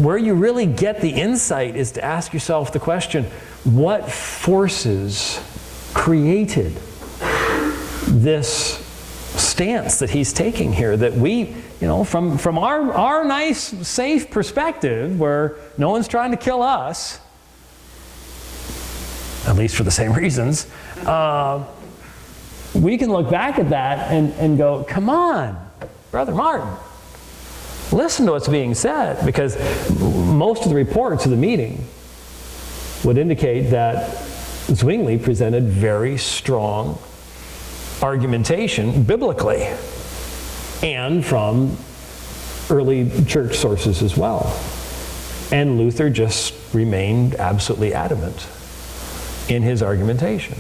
where you really get the insight is to ask yourself the question, what forces created this stance that he's taking here that we, from our nice, safe perspective, where no one's trying to kill us, at least for the same reasons, we can look back at that and go, come on, Brother Martin, listen to what's being said, because most of the reports of the meeting would indicate that Zwingli presented very strong argumentation biblically and from early church sources as well. And Luther just remained absolutely adamant in his argumentation.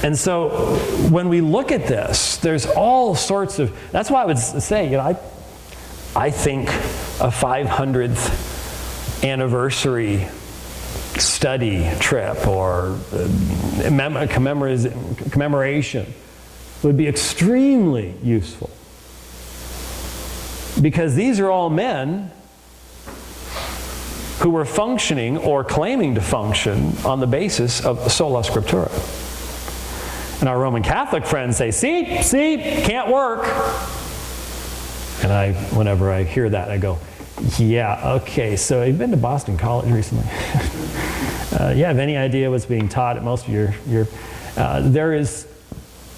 And so when we look at this, there's all sorts of, that's why I would say, I think a 500th anniversary study trip or commemoration would be extremely useful. Because these are all men who were functioning or claiming to function on the basis of sola scriptura. And our Roman Catholic friends say, see, can't work. And whenever I hear that, I go, yeah, okay, so you've been to Boston College recently. You have any idea what's being taught at most of your there is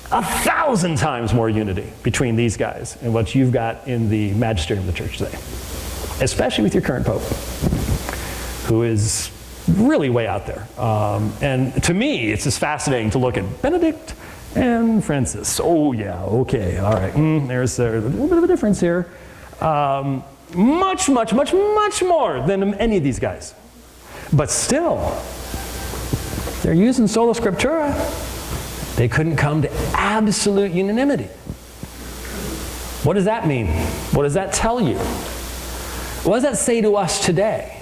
1,000 times more unity between these guys and what you've got in the magisterium of the church today. Especially with your current pope, who is really way out there. And to me, it's just fascinating to look at Benedict and Francis. Oh yeah, okay, all right. There's a little bit of a difference here. Much more than any of these guys. But still, they're using sola scriptura. They couldn't come to absolute unanimity. What does that mean? What does that tell you? What does that say to us today?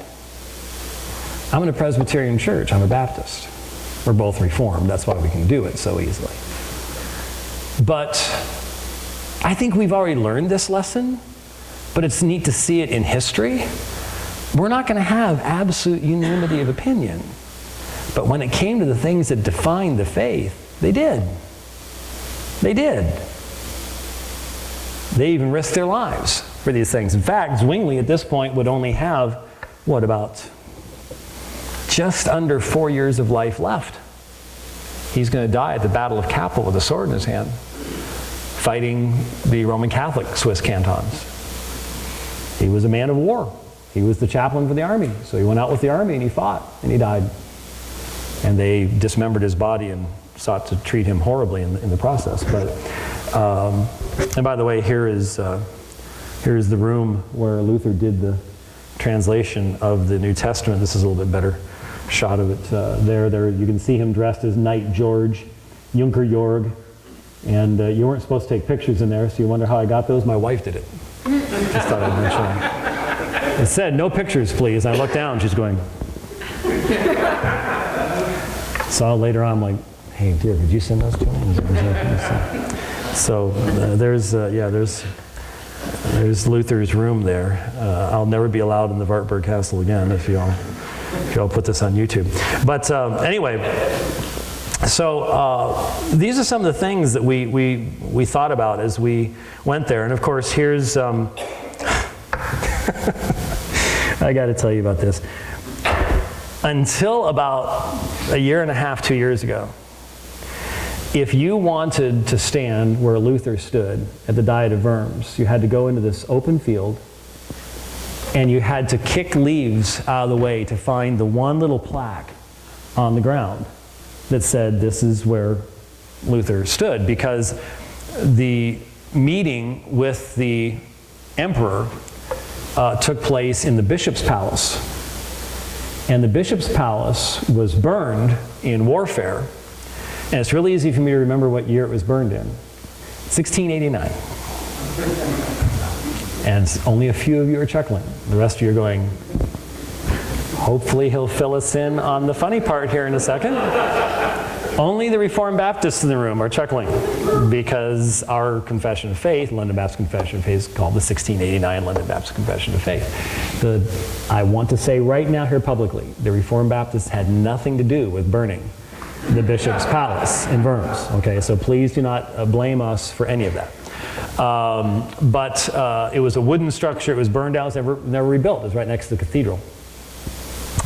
I'm in a Presbyterian church. I'm a Baptist. We're both Reformed. That's why we can do it so easily. But I think we've already learned this lesson, but it's neat to see it in history. We're not going to have absolute unanimity of opinion. But when it came to the things that defined the faith, they did. They did. They even risked their lives for these things. In fact, Zwingli at this point would only have, what, about just under 4 years of life left. He's going to die at the Battle of Kappel with a sword in his hand, fighting the Roman Catholic Swiss cantons. He was a man of war. He was the chaplain for the army. So he went out with the army and he fought and he died. And they dismembered his body and sought to treat him horribly in the process. But and by the way, here's the room where Luther did the translation of the New Testament. This is a little bit better shot of it there. You can see him dressed as Knight George, Junker Jorg. And you weren't supposed to take pictures in there, so you wonder how I got those. My wife did it. Just thought I'd mention it. It said, no pictures, please. I looked down, she's going. So later on, I'm like, hey, dear, could you send those to me? So there's Luther's room there. I'll never be allowed in the Wartburg Castle again if y'all put this on YouTube. But anyway, so these are some of the things that we thought about as we went there. And of course, here's I got to tell you about this. Until about a year and a half, 2 years ago, if you wanted to stand where Luther stood at the Diet of Worms, you had to go into this open field and you had to kick leaves out of the way to find the one little plaque on the ground that said this is where Luther stood, because the meeting with the emperor took place in the bishop's palace. And the bishop's palace was burned in warfare. And it's really easy for me to remember what year it was burned in. 1689. And only a few of you are chuckling. The rest of you are going, hopefully he'll fill us in on the funny part here in a second. Only the Reformed Baptists in the room are chuckling, because our confession of faith, London Baptist Confession of Faith, is called the 1689 London Baptist Confession of Faith. I want to say right now here publicly, the Reformed Baptists had nothing to do with burning the bishop's palace in Worms. Okay, so please do not blame us for any of that. But it was a wooden structure. It was burned down. It was never rebuilt. It was right next to the cathedral.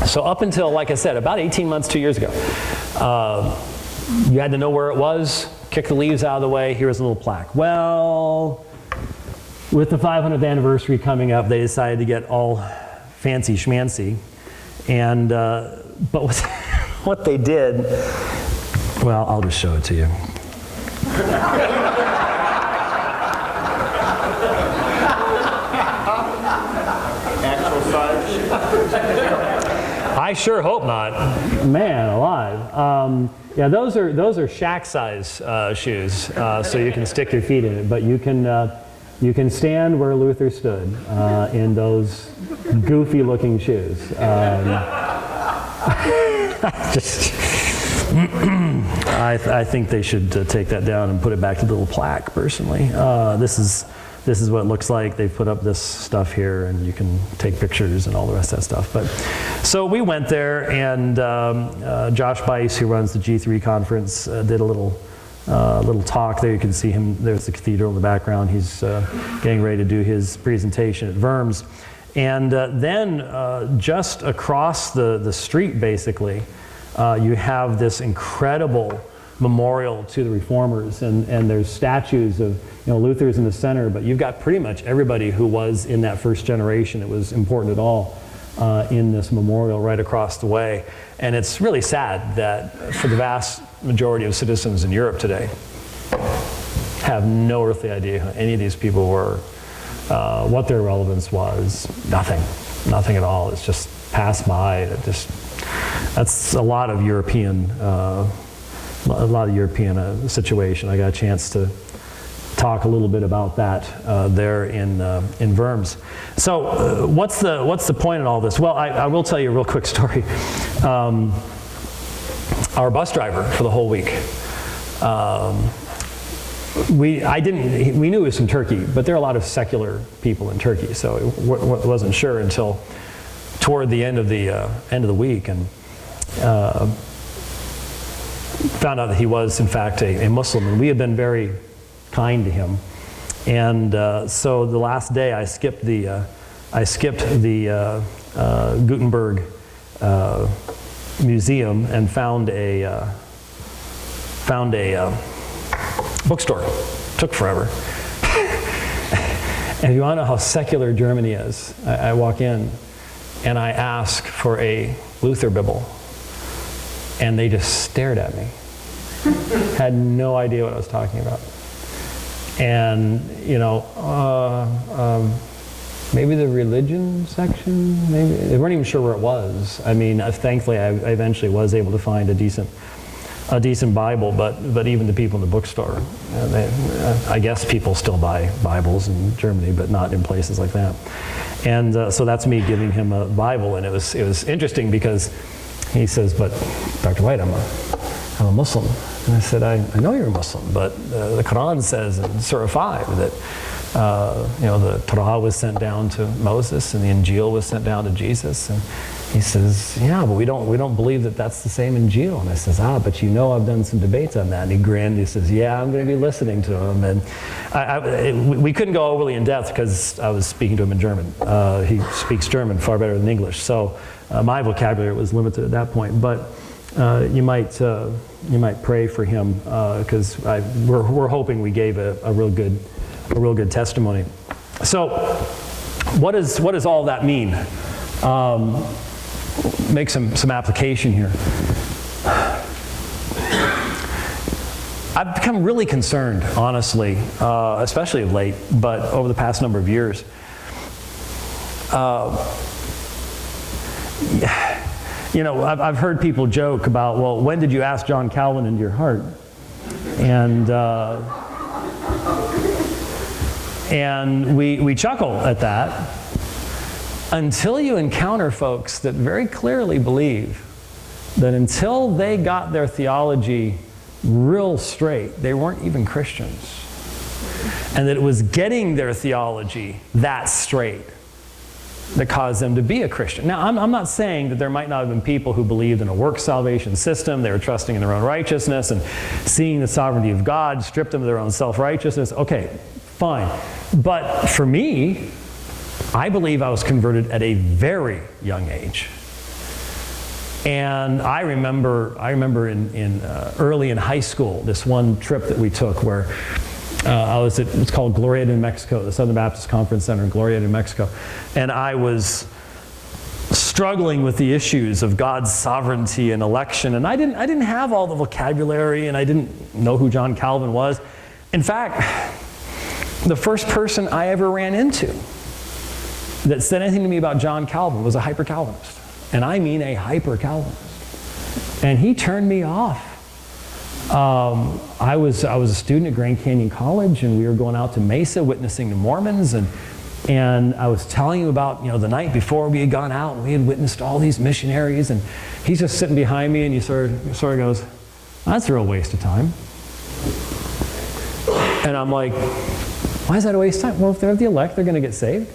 So up until, like I said, about 18 months, 2 years ago, you had to know where it was, kick the leaves out of the way, here's a little plaque. Well, with the 500th anniversary coming up, they decided to get all fancy schmancy. And, but what they did, well, I'll just show it to you. Actual size? I sure hope not. Man alive. Yeah, those are shack size shoes, so you can stick your feet in it. But you can stand where Luther stood in those goofy looking shoes. I think they should take that down and put it back to the little plaque. Personally, this is what it looks like. They've put up this stuff here, and you can take pictures and all the rest of that stuff. But so we went there, and Josh Bice, who runs the G3 conference, did a little talk there. You can see him. There's the cathedral in the background. He's getting ready to do his presentation at Worms. And then just across the street, basically, you have this incredible memorial to the reformers, and there's statues of, Luther's in the center, but you've got pretty much everybody who was in that first generation that was important at all in this memorial right across the way. And it's really sad that for the vast majority of citizens in Europe today have no earthly idea who any of these people were, what their relevance was. Nothing at all. It's just passed by. That's a lot of European a lot of European situation. I got a chance to talk a little bit about that there in Worms. So what's the point in all this? Well, I will tell you a real quick story. Our bus driver for the whole week, we knew he was from Turkey, but there are a lot of secular people in Turkey, so wasn't sure until toward the end of the week, and found out that he was in fact a Muslim, and we had been very kind to him. And so the last day I skipped the Gutenberg museum and found a bookstore. Took forever. And if you want to know how secular Germany is, I walk in and I ask for a Luther Bible, and they just stared at me. Had no idea what I was talking about. And, you know, maybe the religion section, maybe. They weren't even sure where it was. I mean, thankfully I eventually was able to find a decent Bible, but even the people in the bookstore, I guess people still buy Bibles in Germany, but not in places like that. And so that's me giving him a Bible, and it was interesting because he says, "But Dr. White, I'm a Muslim." And I said, I know you're a Muslim, but the Quran says in Surah 5 that the Torah was sent down to Moses and the Injil was sent down to Jesus. And he says, "Yeah, but we don't believe that that's the same Injil." And I says, "But you know I've done some debates on that." And he grinned. He says, "Yeah, I'm going to be listening to him." And we couldn't go overly in depth because I was speaking to him in German. He speaks German far better than English, so my vocabulary was limited at that point. But you might pray for him because we're hoping we gave a real good testimony. So, what does all that mean? Make some application here. I've become really concerned, honestly, especially of late, but over the past number of years. You know, I've heard people joke about, well, when did you ask John Calvin into your heart? And we chuckle at that until you encounter folks that very clearly believe that until they got their theology real straight, they weren't even Christians. And that it was getting their theology that straight that caused them to be a Christian. Now, I'm not saying that there might not have been people who believed in a work salvation system. They were trusting in their own righteousness and seeing the sovereignty of God, stripped them of their own self-righteousness. Okay, fine. But for me, I believe I was converted at a very young age. And I remember in early in high school, this one trip that we took where it's called Glorieta, New Mexico, the Southern Baptist Conference Center in Glorieta, New Mexico. And I was struggling with the issues of God's sovereignty and election. And I didn't have all the vocabulary, and I didn't know who John Calvin was. In fact, the first person I ever ran into that said anything to me about John Calvin was a hyper-Calvinist. And I mean a hyper-Calvinist. And he turned me off. I was a student at Grand Canyon College, and we were going out to Mesa witnessing to Mormons, and I was telling him about, the night before we had gone out and we had witnessed all these missionaries, and he's just sitting behind me, and he sort of goes, "That's a real waste of time." And I'm like, "Why is that a waste of time?" "Well, if they're the elect, they're going to get saved."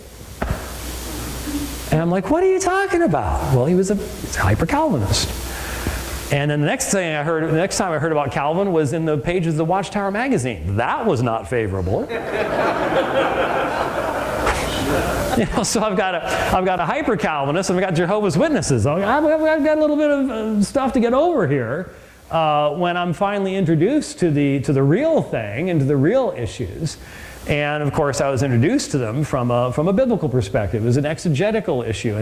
And I'm like, "What are you talking about?" Well, he's a hyper-Calvinist. And then the next time I heard about Calvin was in the pages of the Watchtower magazine. That was not favorable. So I've got a hyper-Calvinist, and I've got Jehovah's Witnesses. I've got a little bit of stuff to get over here when I'm finally introduced to the real thing and to the real issues. And of course, I was introduced to them from a biblical perspective. It was an exegetical issue,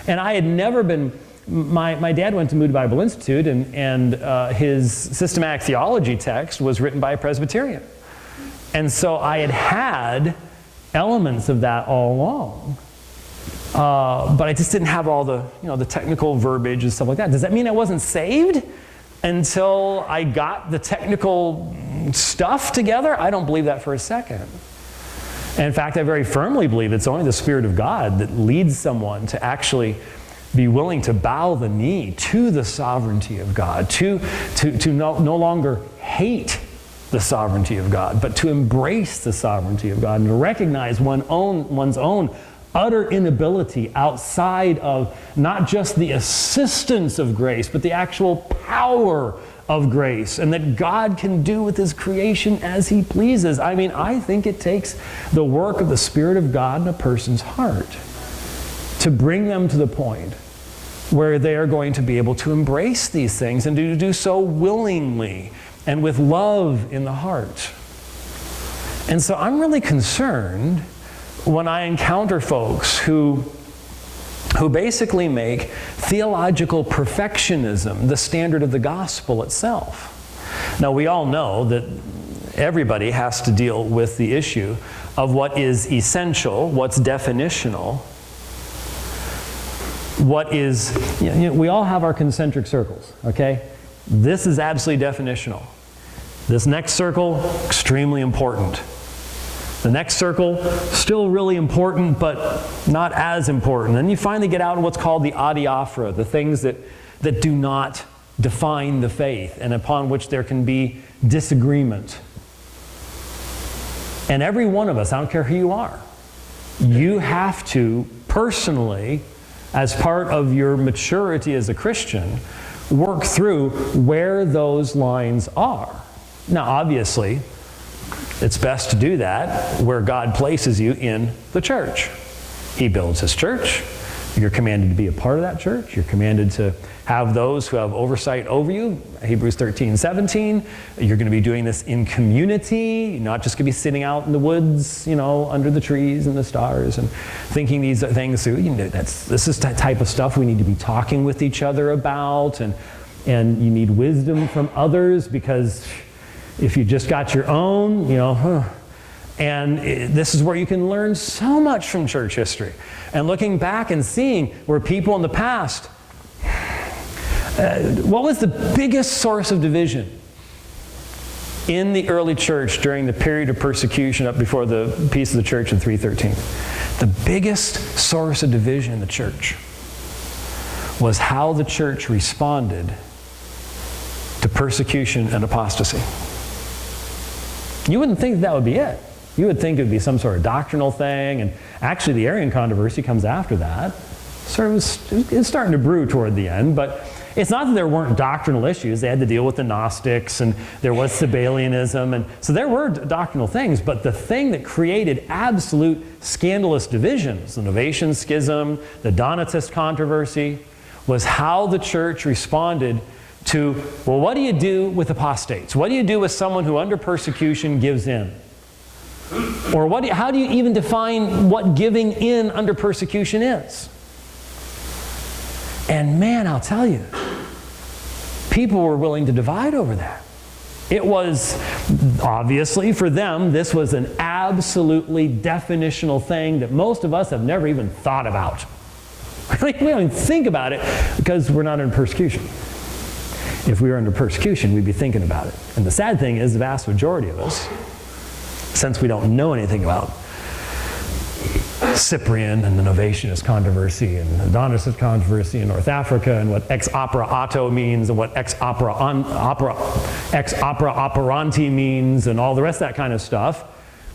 and I had never been. My dad went to Moody Bible Institute, and his systematic theology text was written by a Presbyterian. And so I had elements of that all along. But I just didn't have all the technical verbiage and stuff like that. Does that mean I wasn't saved? until I got the technical stuff together? I don't believe that for a second. And in fact, I very firmly believe it's only the Spirit of God that leads someone to actually be willing to bow the knee to the sovereignty of God, to no longer hate the sovereignty of God, but to embrace the sovereignty of God and to recognize one's own utter inability outside of not just the assistance of grace, but the actual power of grace, and that God can do with His creation as He pleases. I mean, I think it takes the work of the Spirit of God in a person's heart to bring them to the point where they are going to be able to embrace these things and to do so willingly and with love in the heart. And so I'm really concerned when I encounter folks who basically make theological perfectionism the standard of the gospel itself. Now, we all know that everybody has to deal with the issue of what is essential, what's definitional, what is, we all have our concentric circles, okay? This is absolutely definitional. This next circle, extremely important. The next circle, still really important, but not as important. Then you finally get out in what's called the adiaphora, the things that do not define the faith and upon which there can be disagreement. And every one of us, I don't care who you are, you have to personally, as part of your maturity as a Christian, work through where those lines are. Now, obviously, it's best to do that where God places you in the church. He builds His church. You're commanded to be a part of that church. You're commanded to have those who have oversight over you. Hebrews 13:17. You're going to be doing this in community. You're not just going to be sitting out in the woods, under the trees and the stars and thinking these things through. This is the type of stuff we need to be talking with each other about, and you need wisdom from others, because if you just got your own, and this is where you can learn so much from church history. And looking back and seeing where people in the past, what was the biggest source of division in the early church during the period of persecution up before the peace of the church in 313? The biggest source of division in the church was how the church responded to persecution and apostasy. You wouldn't think that would be it. You would think it would be some sort of doctrinal thing, and actually the Arian controversy comes after that. It's starting to brew toward the end, but it's not that there weren't doctrinal issues. They had to deal with the Gnostics, and there was Sabellianism, and so there were doctrinal things, but the thing that created absolute scandalous divisions, the Novatian Schism, the Donatist controversy, was how the church responded to, well, what do you do with apostates? What do you do with someone who under persecution gives in? Or how do you even define what giving in under persecution is? And man, I'll tell you, people were willing to divide over that. It was, obviously for them, this was an absolutely definitional thing that most of us have never even thought about. We don't even think about it because we're not in persecution. If we were under persecution, we'd be thinking about it. And the sad thing is, the vast majority of us, since we don't know anything about Cyprian and the Novatianist controversy and the Donatist controversy in North Africa and what ex opera auto means and what ex opera operanti means and all the rest of that kind of stuff,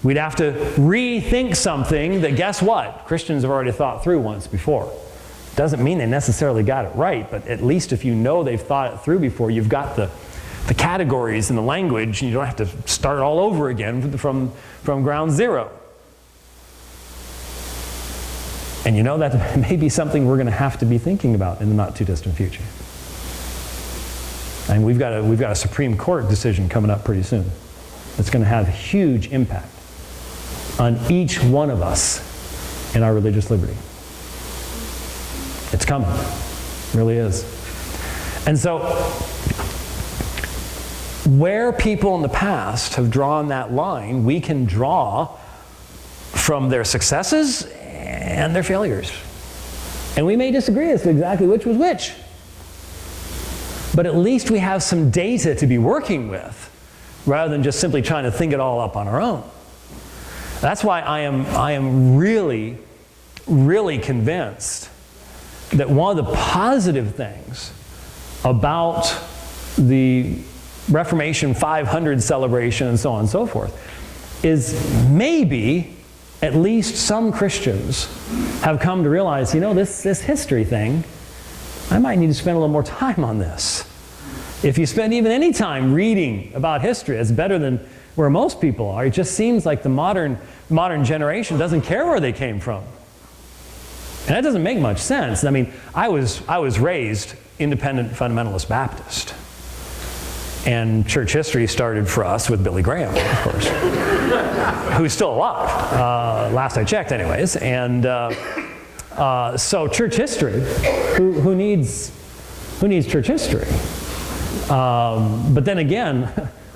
we'd have to rethink something that, guess what? Christians have already thought through once before. Doesn't mean they necessarily got it right, but at least if you know they've thought it through before, you've got the categories and the language, and you don't have to start all over again from ground zero. And that may be something we're going to have to be thinking about in the not too distant future. And we've got a Supreme Court decision coming up pretty soon. It's going to have huge impact on each one of us in our religious liberty. It's coming. It really is. And so, where people in the past have drawn that line, we can draw from their successes and their failures. And we may disagree as to exactly which was which. But at least we have some data to be working with, rather than just simply trying to think it all up on our own. That's why I am really, really convinced that one of the positive things about the Reformation 500 celebration and so on and so forth is maybe at least some Christians have come to realize, you know, this history thing, I might need to spend a little more time on this. If you spend even any time reading about history, it's better than where most people are. It just seems like the modern generation doesn't care where they came from. And that doesn't make much sense. I mean, I was raised independent fundamentalist Baptist. And church history started for us with Billy Graham, of course, who's still alive, last I checked anyways. And so church history, who needs church history? But then again,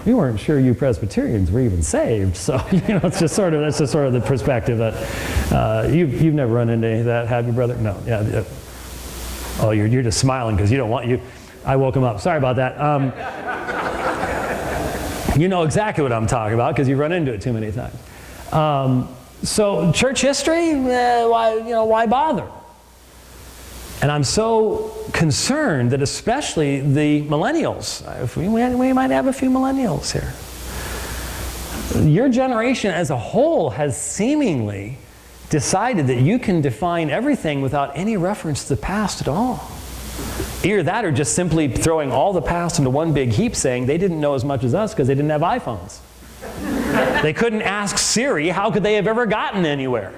we weren't sure you Presbyterians were even saved. So, you know, that's just sort of the perspective that you've never run into any of that, have you, brother? No. Yeah. Oh, you're just smiling because you don't want you. I woke him up. Sorry about that. You know exactly what I'm talking about because you've run into it too many times. So church history, why bother? And I'm so concerned that especially the millennials, we might have a few millennials here. Your generation as a whole has seemingly decided that you can define everything without any reference to the past at all. Either that or just simply throwing all the past into one big heap saying they didn't know as much as us because they didn't have iPhones. They couldn't ask Siri, how could they have ever gotten anywhere?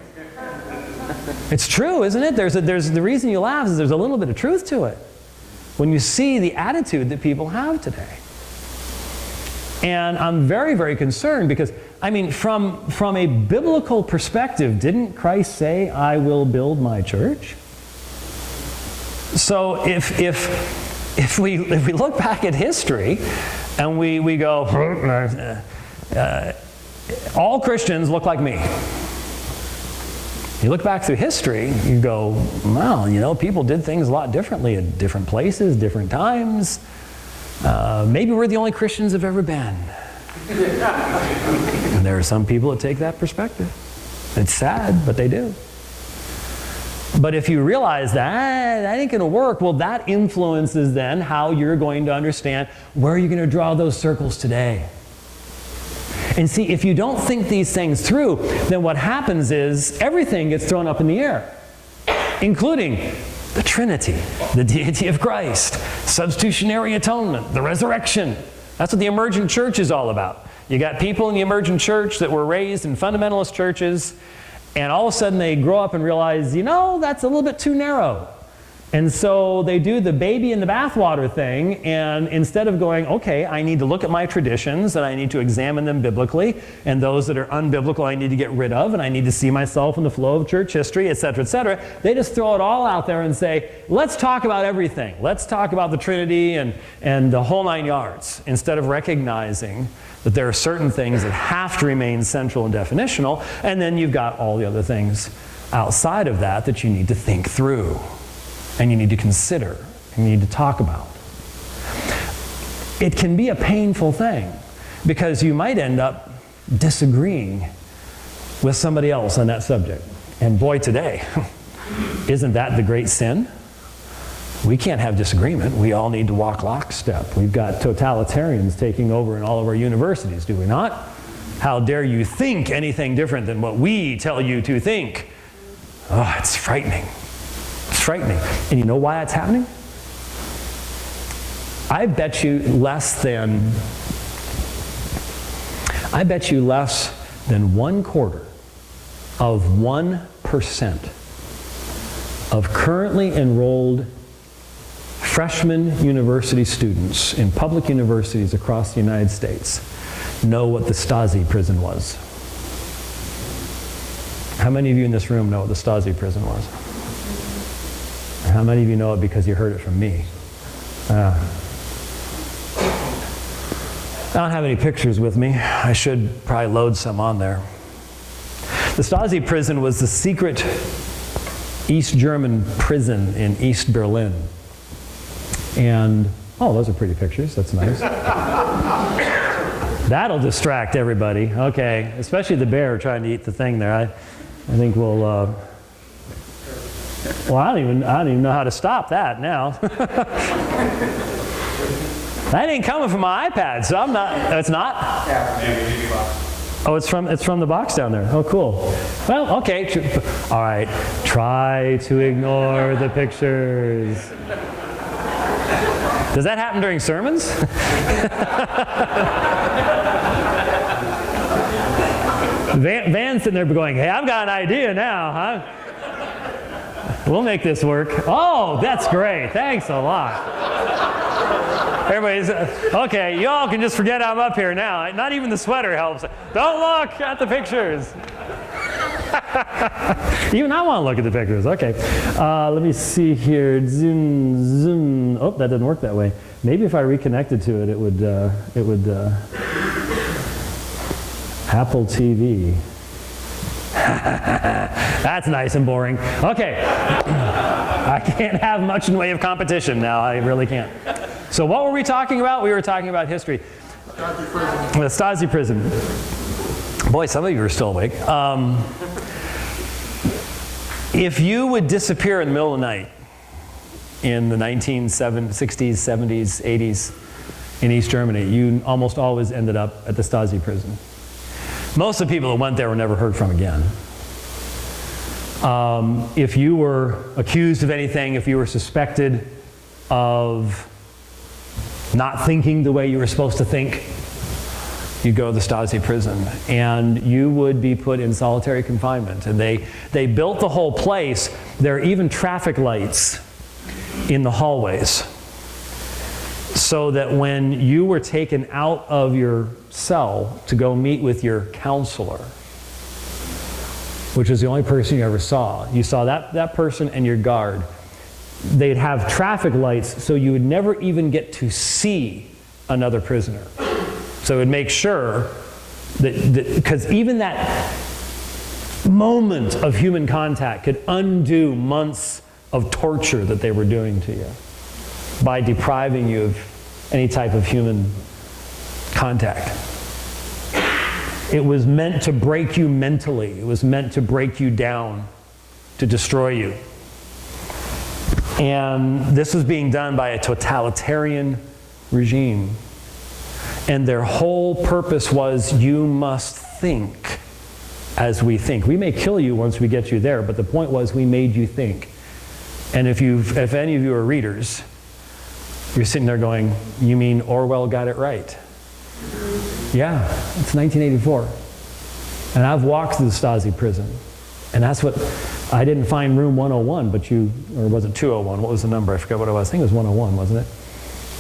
It's true, isn't it? There's the reason you laugh is there's a little bit of truth to it when you see the attitude that people have today. And I'm very, very concerned because, I mean, from a biblical perspective, didn't Christ say, I will build my church? So if we look back at history and we go, all Christians look like me. You look back through history, you go, well, you know, people did things a lot differently at different places, different times. Maybe we're the only Christians have ever been. And there are some people that take that perspective. It's sad, but they do. But if you realize that ain't going to work, well, that influences then how you're going to understand where you're going to draw those circles today. And see, if you don't think these things through, then what happens is everything gets thrown up in the air, including the Trinity, the deity of Christ, substitutionary atonement, the resurrection. That's what the emergent church is all about. You got people in the emergent church that were raised in fundamentalist churches, and all of a sudden they grow up and realize, you know, that's a little bit too narrow. And so they do the baby in the bathwater thing, and instead of going, okay, I need to look at my traditions and I need to examine them biblically, and those that are unbiblical I need to get rid of, and I need to see myself in the flow of church history, etc., they just throw it all out there and say, let's talk about everything. Let's talk about the Trinity and the whole 9 yards, instead of recognizing that there are certain things that have to remain central and definitional, and then you've got all the other things outside of that you need to think through. And you need to consider, and you need to talk about. It can be a painful thing because you might end up disagreeing with somebody else on that subject. And boy, today, isn't that the great sin? We can't have disagreement. We all need to walk lockstep. We've got totalitarians taking over in all of our universities, do we not? How dare you think anything different than what we tell you to think? Oh, it's frightening. It's frightening. And you know why it's happening? I bet you less than 1/4 of 1% of currently enrolled freshman university students in public universities across the United States know what the Stasi prison was. How many of you in this room know what the Stasi prison was? How many of you know it because you heard it from me? I don't have any pictures with me. I should probably load some on there. The Stasi prison was the secret East German prison in East Berlin. And Oh, those are pretty pictures. That's nice. That'll distract everybody. Okay, especially the bear trying to eat the thing there. I think we'll. Well, I don't even know how to stop that now. That ain't coming from my iPad, so I'm not. It's not. Oh, it's from the box down there. Oh, cool. Well, okay. All right. Try to ignore the pictures. Does that happen during sermons? Van's sitting there going, hey, I've got an idea now, huh? We'll make this work. Oh, that's great. Thanks a lot. Everybody's, okay, you all can just forget I'm up here now. Not even the sweater helps. Don't look at the pictures. Even I want to look at the pictures. Okay. Let me see here. Zoom. Oh, that didn't work that way. Maybe if I reconnected to it, it would Apple TV. That's nice and boring. Okay. I can't have much in the way of competition now. I really can't. So what were we talking about? We were talking about history. The Stasi prison. Boy, some of you are still awake. If you would disappear in the middle of the night in the 1960s, 70s, 80s in East Germany, you almost always ended up at the Stasi prison. Most of the people that went there were never heard from again. If you were accused of anything, if you were suspected of not thinking the way you were supposed to think, you'd go to the Stasi prison, and you would be put in solitary confinement. And they built the whole place. There are even traffic lights in the hallways, so that when you were taken out of your cell to go meet with your counselor, which is the only person you ever saw, you saw that person and your guard. They'd have traffic lights so you would never even get to see another prisoner. So it would make sure that, because even that moment of human contact could undo months of torture that they were doing to you by depriving you of any type of human contact. It was meant to break you mentally. It was meant to break you down, to destroy you. And this was being done by a totalitarian regime. And their whole purpose was, you must think as we think. We may kill you once we get you there, but the point was, we made you think. And if any of you are readers, you're sitting there going, you mean Orwell got it right? Yeah, it's 1984. And I've walked through the Stasi prison. And that's what, I didn't find room 101, but or was it 201? What was the number? I forgot what it was. I think it was 101, wasn't it?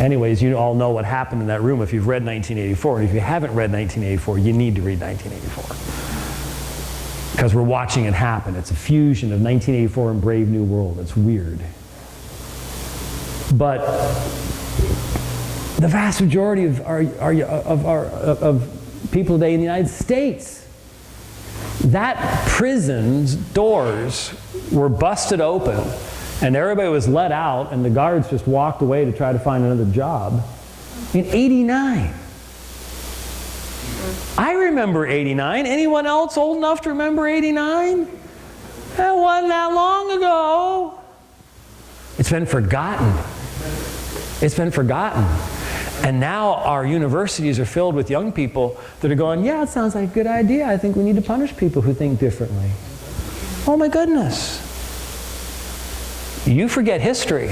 Anyways, you all know what happened in that room if you've read 1984. And if you haven't read 1984, you need to read 1984. Because we're watching it happen. It's a fusion of 1984 and Brave New World. It's weird. But the vast majority of people today in the United States, that prison's doors were busted open, and everybody was let out, and the guards just walked away to try to find another job in '89. I remember '89. Anyone else old enough to remember '89? That wasn't that long ago. It's been forgotten. It's been forgotten. And now our universities are filled with young people that are going, yeah, it sounds like a good idea. I think we need to punish people who think differently. Oh my goodness. You forget history.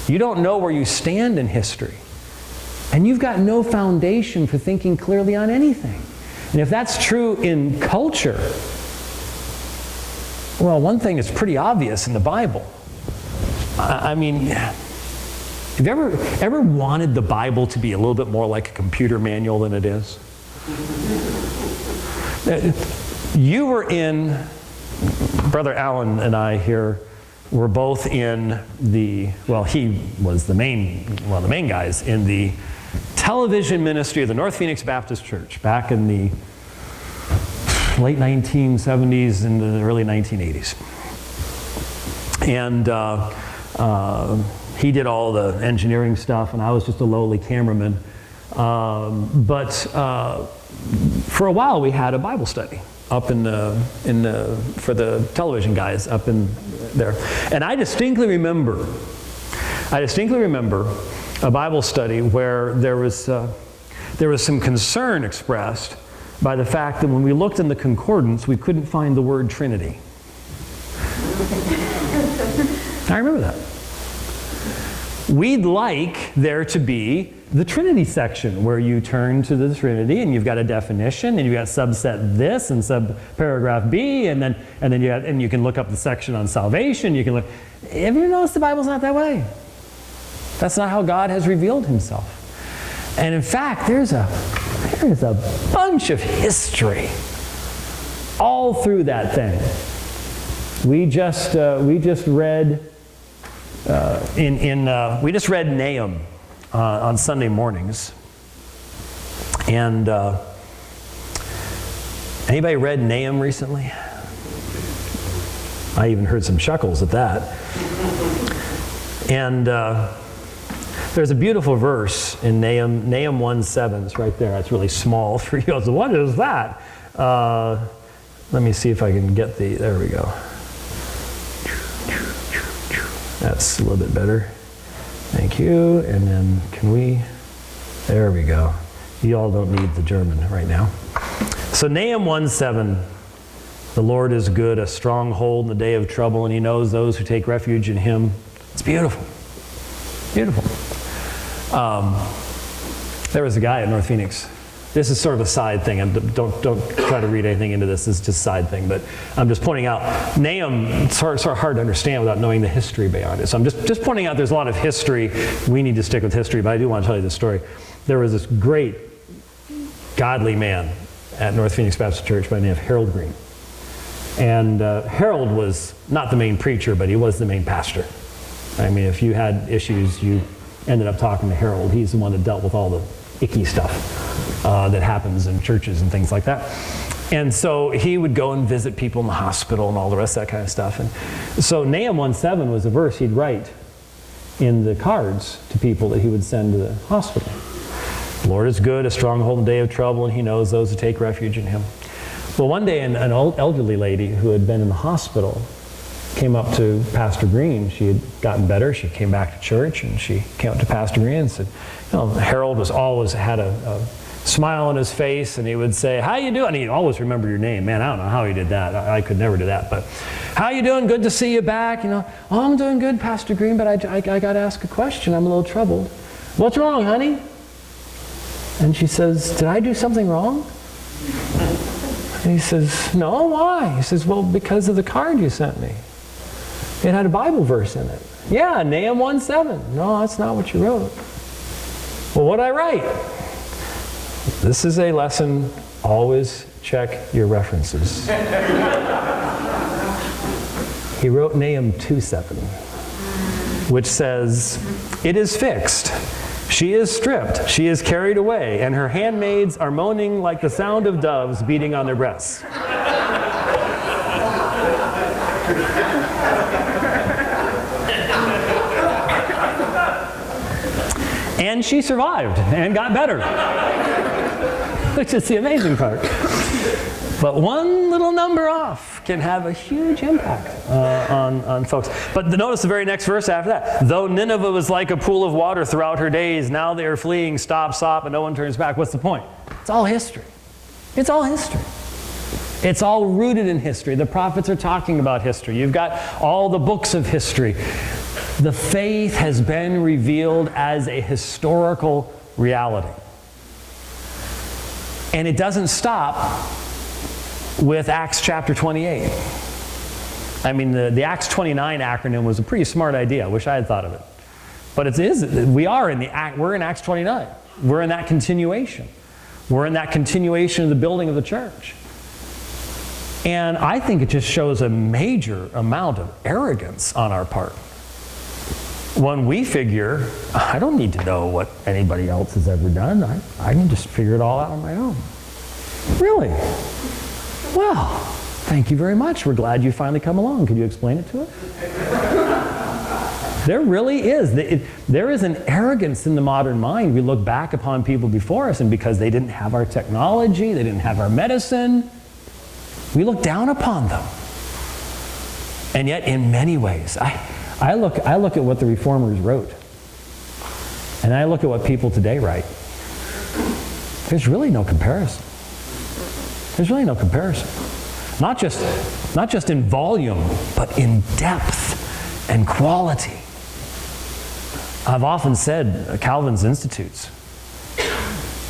You don't know where you stand in history. And you've got no foundation for thinking clearly on anything. And if that's true in culture, well, one thing is pretty obvious in the Bible. I mean, have you ever wanted the Bible to be a little bit more like a computer manual than it is? You were in, Brother Alan and I here were both in the, well, he was the main guys in the television ministry of the North Phoenix Baptist Church back in the late 1970s and the early 1980s. And He did all the engineering stuff, and I was just a lowly cameraman. But for a while, we had a Bible study up for the television guys up in there. And I distinctly remember a Bible study where there was some concern expressed by the fact that when we looked in the concordance, we couldn't find the word Trinity. I remember that. We'd like there to be the Trinity section where you turn to the Trinity and you've got a definition and you've got subset this and subparagraph B and then you can look up the section on salvation. You can look. Have you noticed the Bible's not that way? That's not how God has revealed himself. And in fact, there is a bunch of history all through that thing. We just read Nahum on Sunday mornings, and anybody read Nahum recently? I even heard some chuckles at that. And there's a beautiful verse in Nahum 1:7. It's right there. It's really small for you. So what is that? Let me see if I can get there we go. That's a little bit better. Thank you. And then there we go. You all don't need the German right now. So Nahum 1:7, the Lord is good, a stronghold in the day of trouble, and he knows those who take refuge in him. It's beautiful. Beautiful. There was a guy at North Phoenix. This is sort of a side thing. Don't try to read anything into this. It's just a side thing. But I'm just pointing out, Nahum, it's sort of hard to understand without knowing the history behind it. So I'm just pointing out there's a lot of history. We need to stick with history, but I do want to tell you this story. There was this great godly man at North Phoenix Baptist Church by the name of Harold Green. And Harold was not the main preacher, but he was the main pastor. I mean, if you had issues, you ended up talking to Harold. He's the one that dealt with all the icky stuff that happens in churches and things like that. And so he would go and visit people in the hospital and all the rest of that kind of stuff. And so Nahum 1:7 was a verse he'd write in the cards to people that he would send to the hospital. The Lord is good, a stronghold in the day of trouble, and he knows those who take refuge in him. Well, one day an elderly lady who had been in the hospital came up to Pastor Green. She had gotten better. She came back to church, and she came up to Pastor Green and said, Harold was always had a smile on his face, and he would say, "How you doing?" And he'd always remember your name. Man, I don't know how he did that. I could never do that. But, "How you doing? Good to see you back." "Oh, I'm doing good, Pastor Green, but I got to ask a question. I'm a little troubled." "What's wrong, honey?" And she says, "Did I do something wrong?" And he says, "No, why?" He says, "Well, because of the card you sent me. It had a Bible verse in it." "Yeah, Nahum 1:7. "No, that's not what you wrote." "Well, what did I write?" This is a lesson. Always check your references. He wrote Nahum 2:7, which says, "It is fixed. She is stripped. She is carried away, and her handmaids are moaning like the sound of doves beating on their breasts." And she survived and got better, which is the amazing part. But one little number off can have a huge impact on folks. But notice the very next verse after that. "Though Nineveh was like a pool of water throughout her days, now they are fleeing, stop, and no one turns back." What's the point? It's all history. It's all history. It's all rooted in history. The prophets are talking about history. You've got all the books of history. The faith has been revealed as a historical reality. And it doesn't stop with Acts chapter 28. I mean, the Acts 29 acronym was a pretty smart idea. I wish I had thought of it. But we're in Acts 29. We're in that continuation. We're in that continuation of the building of the church. And I think it just shows a major amount of arrogance on our part. When we figure, I don't need to know what anybody else has ever done. I can just figure it all out on my own. Really? Well, thank you very much. We're glad you finally come along. Could you explain it to us? There really is. There is an arrogance in the modern mind. We look back upon people before us, and because they didn't have our technology, they didn't have our medicine, we look down upon them. And yet, in many ways, I look at what the Reformers wrote, and I look at what people today write. There's really no comparison. There's really no comparison. Not just in volume, but in depth and quality. I've often said Calvin's Institutes,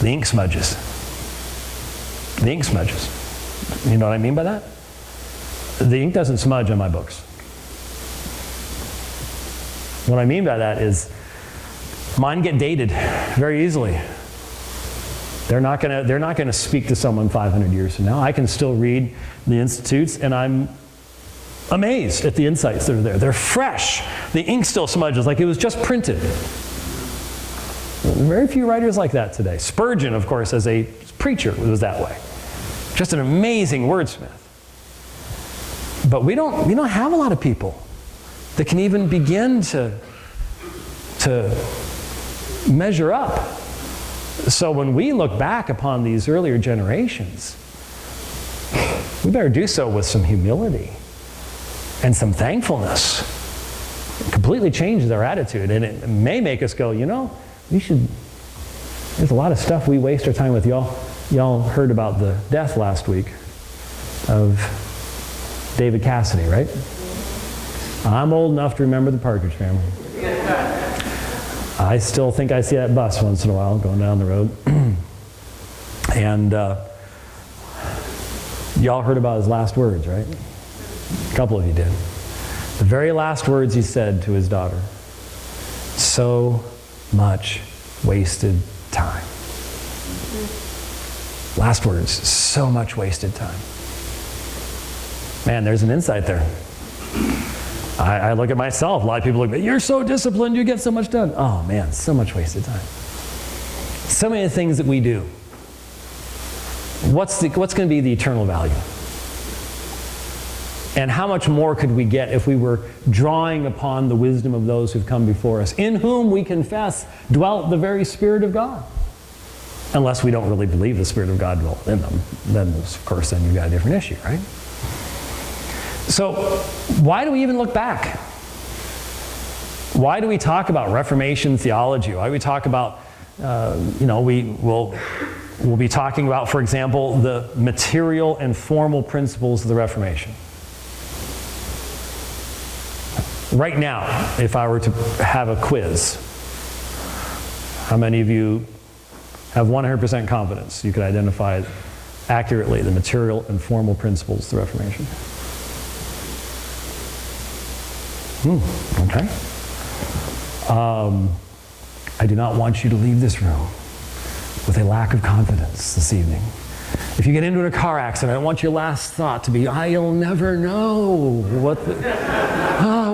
the ink smudges. The ink smudges. You know what I mean by that? The ink doesn't smudge on my books. What I mean by that is mine get dated very easily. They're not going to speak to someone 500 years from now. I can still read the Institutes, and I'm amazed at the insights that are there. They're fresh. The ink still smudges like it was just printed. Very few writers like that today. Spurgeon, of course, as a preacher, was that way. Just an amazing wordsmith. But we don't have a lot of people that can even begin to measure up. So when we look back upon these earlier generations, we better do so with some humility and some thankfulness. It completely changes our attitude, and it may make us go, there's a lot of stuff we waste our time with. Y'all heard about the death last week of David Cassidy, right? I'm old enough to remember the Partridge Family. I still think I see that bus once in a while going down the road. And y'all heard about his last words, right? A couple of you did. The very last words he said to his daughter: so much wasted time. Last words, so much wasted time. Man, there's an insight there. I look at myself. A lot of people look at me, you're so disciplined, you get so much done. Oh man, so much wasted time. So many things that we do. What's going to be the eternal value? And how much more could we get if we were drawing upon the wisdom of those who've come before us, in whom we confess dwelt the very Spirit of God? Unless we don't really believe the Spirit of God dwelt in them, then of course then you've got a different issue, right? So why do we even look back? Why do we talk about Reformation theology? Why do we talk about, we'll be talking about, for example, the material and formal principles of the Reformation. Right now, if I were to have a quiz, how many of you have 100% confidence you could identify accurately the material and formal principles of the Reformation? Okay. I do not want you to leave this room with a lack of confidence this evening. If you get into a car accident, I want your last thought to be, I'll never know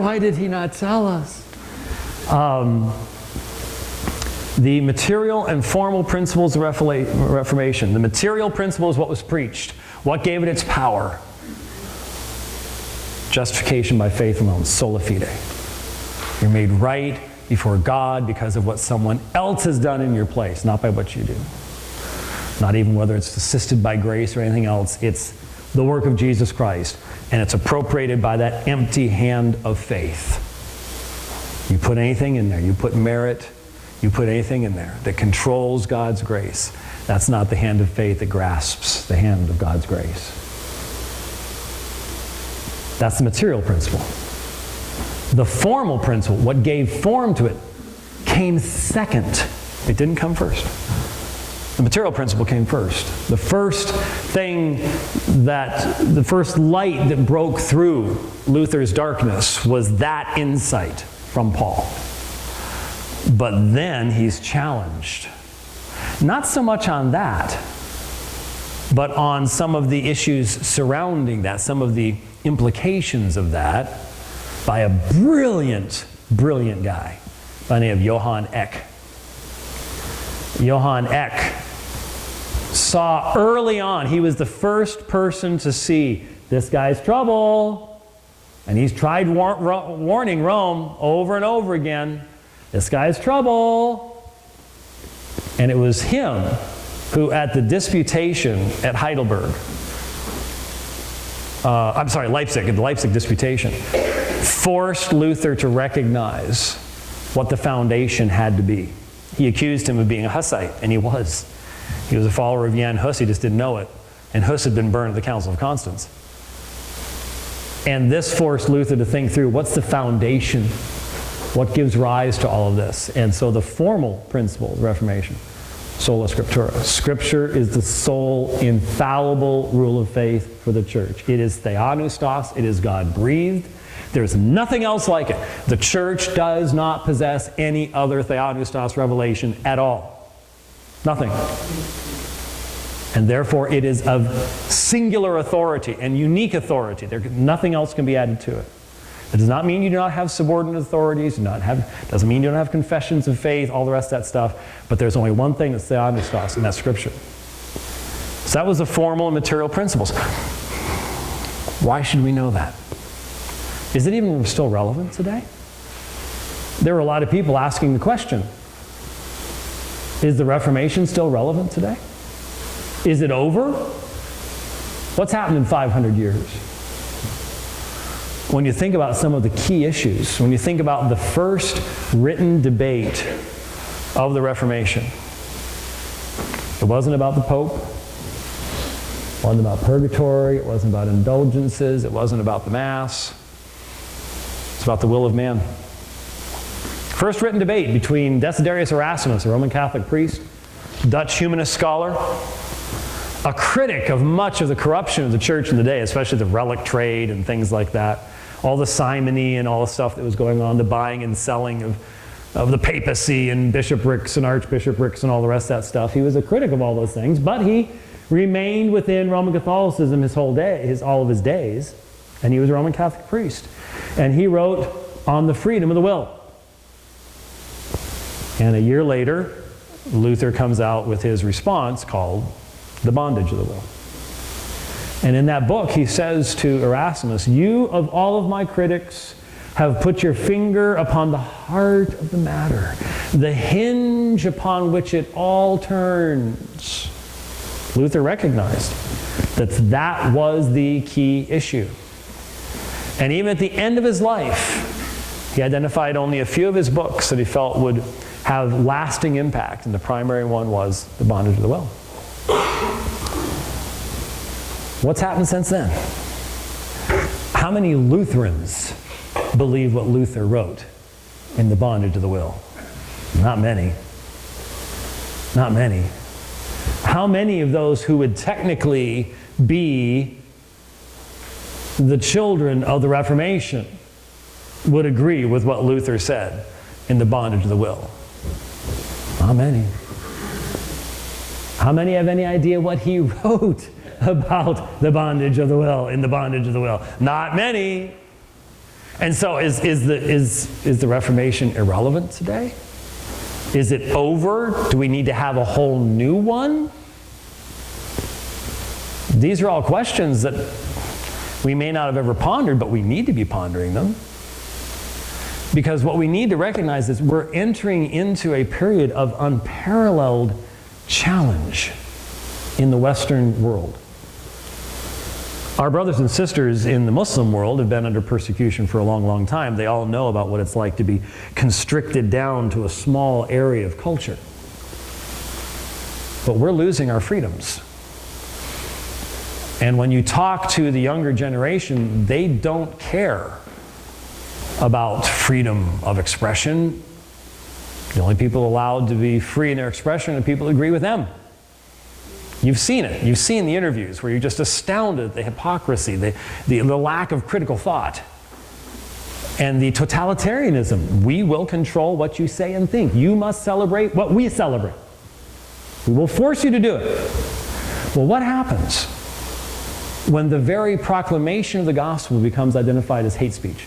why did he not tell us? The material and formal principles of Reformation. The material principle is what was preached. What gave it its power? Justification by faith alone, sola fide. You're made right before God because of what someone else has done in your place, not by what you do. Not even whether it's assisted by grace or anything else. It's the work of Jesus Christ, and it's appropriated by that empty hand of faith. You put anything in there, you put merit, you put anything in there that controls God's grace, that's not the hand of faith that grasps the hand of God's grace. That's the material principle. The formal principle, what gave form to it, came second. It didn't come first. The material principle came first. The first light that broke through Luther's darkness was that insight from Paul. But then he's challenged. Not so much on that, but on some of the issues surrounding that, some of the implications of that, by a brilliant, brilliant guy by the name of Johann Eck. Johann Eck saw early on, he was the first person to see this guy's trouble. And he's tried warning Rome over and over again, this guy's trouble. And it was him who at the disputation at Heidelberg, Leipzig, at the Leipzig disputation, forced Luther to recognize what the foundation had to be. He accused him of being a Hussite, and he was. He was a follower of Jan Hus, he just didn't know it. And Hus had been burned at the Council of Constance. And this forced Luther to think through, what's the foundation? What gives rise to all of this? And so the formal principle of the Reformation, sola scriptura. Scripture is the sole infallible rule of faith for the church. It is theopneustos, it is God-breathed. There's nothing else like it. The church does not possess any other theopneustos revelation at all. Nothing. And therefore it is of singular authority and unique authority. Nothing else can be added to it. It does not mean you do not have subordinate authorities, doesn't mean you don't have confessions of faith, all the rest of that stuff, but there's only one thing that's theopneustos, and that's Scripture. So that was the formal and material principles. Why should we know that? Is it even still relevant today? There are a lot of people asking the question, is the Reformation still relevant today? Is it over? What's happened in 500 years? When you think about some of the key issues, when you think about the first written debate of the Reformation, it wasn't about the Pope, it wasn't about purgatory, it wasn't about indulgences, it wasn't about the Mass, it's about the will of man. First written debate between Desiderius Erasmus, a Roman Catholic priest, Dutch humanist scholar, a critic of much of the corruption of the church in the day, especially the relic trade and things like that, all the simony and all the stuff that was going on, the buying and selling of the papacy and bishoprics and archbishoprics and all the rest of that stuff. He was a critic of all those things, but he remained within Roman Catholicism all of his days, and he was a Roman Catholic priest. And he wrote on the freedom of the will. And a year later, Luther comes out with his response called The Bondage of the Will. And in that book, he says to Erasmus, you of all of my critics have put your finger upon the heart of the matter, the hinge upon which it all turns. Luther recognized that was the key issue. And even at the end of his life, he identified only a few of his books that he felt would have lasting impact, and the primary one was The Bondage of the Will. What's happened since then? How many Lutherans believe what Luther wrote in The Bondage of the Will? Not many. Not many. How many of those who would technically be the children of the Reformation would agree with what Luther said in The Bondage of the Will? Not many. How many have any idea what he wrote about the bondage of the will, in The Bondage of the Will? Not many. And so is the Reformation irrelevant today? Is it over? Do we need to have a whole new one? These are all questions that we may not have ever pondered, but we need to be pondering them. Because what we need to recognize is we're entering into a period of unparalleled challenge in the Western world. Our brothers and sisters in the Muslim world have been under persecution for a long, long time. They all know about what it's like to be constricted down to a small area of culture. But we're losing our freedoms. And when you talk to the younger generation, they don't care about freedom of expression. The only people allowed to be free in their expression are people who agree with them. You've seen it. You've seen the interviews where you're just astounded at the hypocrisy, the lack of critical thought, and the totalitarianism. We will control what you say and think. You must celebrate what we celebrate. We will force you to do it. Well, what happens when the very proclamation of the gospel becomes identified as hate speech?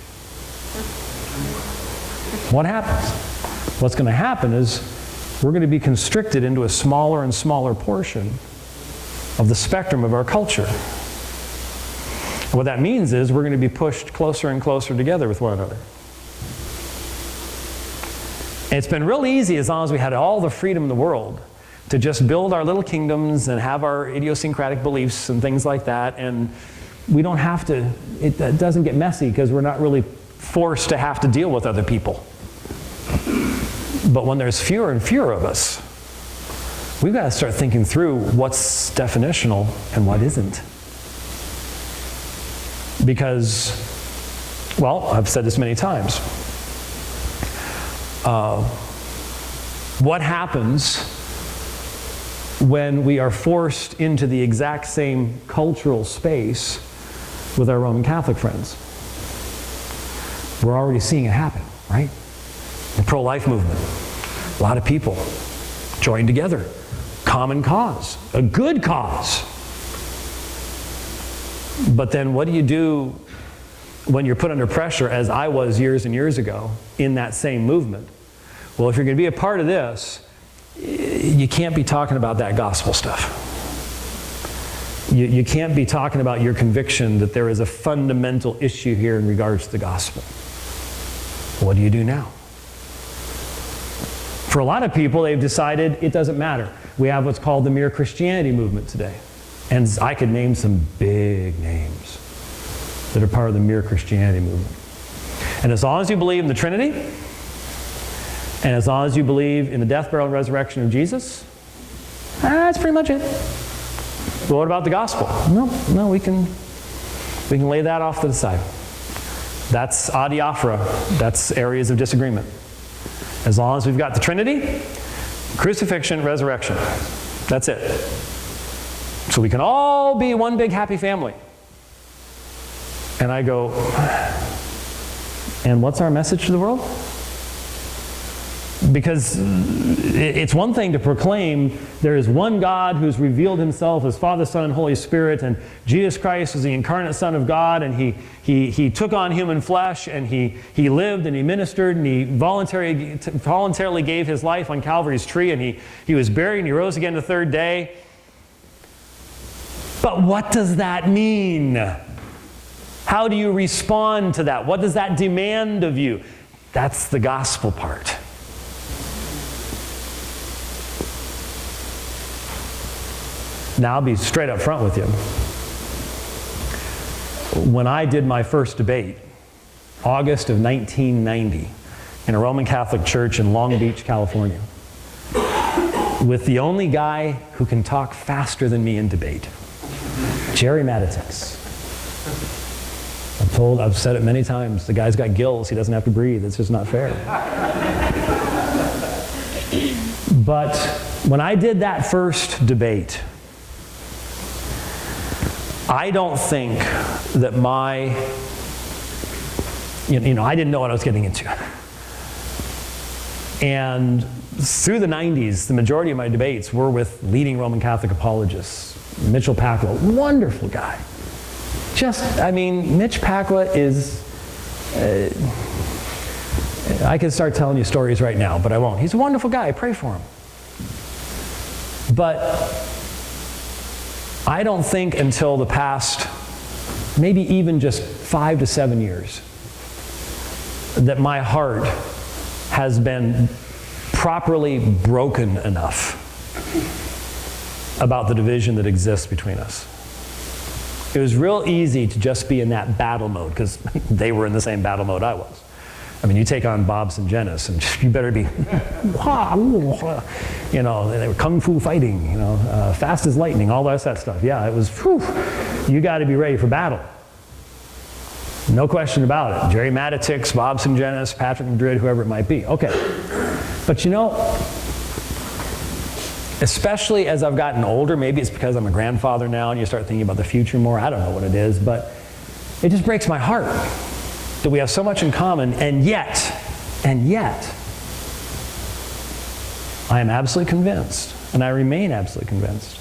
What happens? What's going to happen is we're going to be constricted into a smaller and smaller portion of the spectrum of our culture. What that means is we're going to be pushed closer and closer together with one another. And it's been real easy, as long as we had all the freedom in the world, to just build our little kingdoms and have our idiosyncratic beliefs and things like that. And we don't have to, it doesn't get messy because we're not really forced to have to deal with other people. But when there's fewer and fewer of us, we've got to start thinking through what's definitional and what isn't. Because, well, I've said this many times. What happens when we are forced into the exact same cultural space with our Roman Catholic friends? We're already seeing it happen, right? The pro-life movement. A lot of people joined together. Common cause. A good cause. But then what do you do when you're put under pressure, as I was years and years ago, in that same movement? Well, if you're going to be a part of this, you can't be talking about that gospel stuff. You can't be talking about your conviction that there is a fundamental issue here in regards to the gospel. What do you do now? For a lot of people, they've decided it doesn't matter. We have what's called the Mere Christianity movement today. And I could name some big names that are part of the Mere Christianity movement. And as long as you believe in the Trinity, and as long as you believe in the death, burial, and resurrection of Jesus, that's pretty much it. But what about the gospel? No, we can lay that off to the side. That's adiaphora. That's areas of disagreement. As long as we've got the Trinity, crucifixion, resurrection. That's it. So we can all be one big happy family. And I go, and what's our message to the world? Because it's one thing to proclaim there is one God who's revealed himself as Father, Son, and Holy Spirit, and Jesus Christ is the incarnate Son of God, and he took on human flesh, and he lived, and he ministered, and he voluntarily gave his life on Calvary's tree, and he was buried, and he rose again the third day. But what does that mean? How do you respond to that? What does that demand of you? That's the gospel part. Now, I'll be straight up front with you. When I did my first debate, August of 1990, in a Roman Catholic church in Long Beach, California, with the only guy who can talk faster than me in debate, Jerry Matitix. I've said it many times, the guy's got gills, he doesn't have to breathe, it's just not fair. But when I did that first debate, I don't think that I didn't know what I was getting into. And through the 90s, the majority of my debates were with leading Roman Catholic apologists. Mitchell Pacwa, wonderful guy. Mitch Pacwa is, I could start telling you stories right now, but I won't. He's a wonderful guy, pray for him. But I don't think until the past, maybe even just 5 to 7 years, that my heart has been properly broken enough about the division that exists between us. It was real easy to just be in that battle mode, because they were in the same battle mode I was. You take on Bob's and Janice, and you better be, they were kung fu fighting, fast as lightning, all that stuff. Yeah, it was, you got to be ready for battle. No question about it. Jerry Matitix, Bob's and Janice, Patrick Madrid, whoever it might be. Okay. But especially as I've gotten older, maybe it's because I'm a grandfather now and you start thinking about the future more, I don't know what it is, but it just breaks my heart that we have so much in common, and yet, I am absolutely convinced, and I remain absolutely convinced,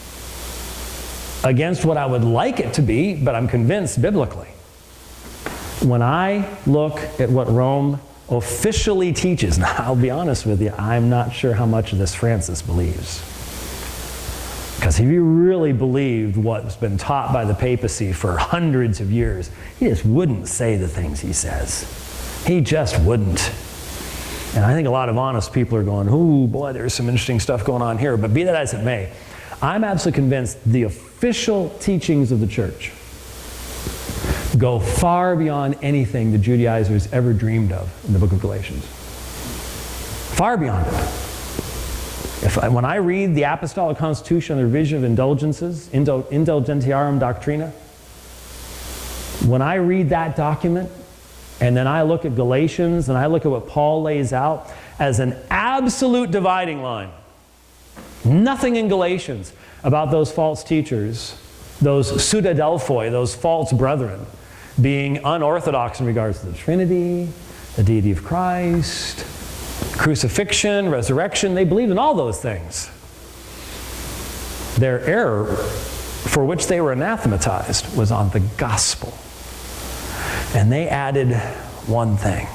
against what I would like it to be, but I'm convinced biblically. When I look at what Rome officially teaches, now I'll be honest with you, I'm not sure how much of this Francis believes. Because if he really believed what's been taught by the papacy for hundreds of years, he just wouldn't say the things he says. He just wouldn't. And I think a lot of honest people are going, oh boy, there's some interesting stuff going on here. But be that as it may, I'm absolutely convinced the official teachings of the church go far beyond anything the Judaizers ever dreamed of in the book of Galatians. Far beyond it. When I read the Apostolic Constitution on the revision of indulgences, Indulgentiarum Doctrina, when I read that document, and then I look at Galatians, and I look at what Paul lays out as an absolute dividing line. Nothing in Galatians about those false teachers, those pseudadelphoi, those false brethren, being unorthodox in regards to the Trinity, the deity of Christ, crucifixion, resurrection. They believed in all those things. Their error, for which they were anathematized, was on the gospel. And they added one thing.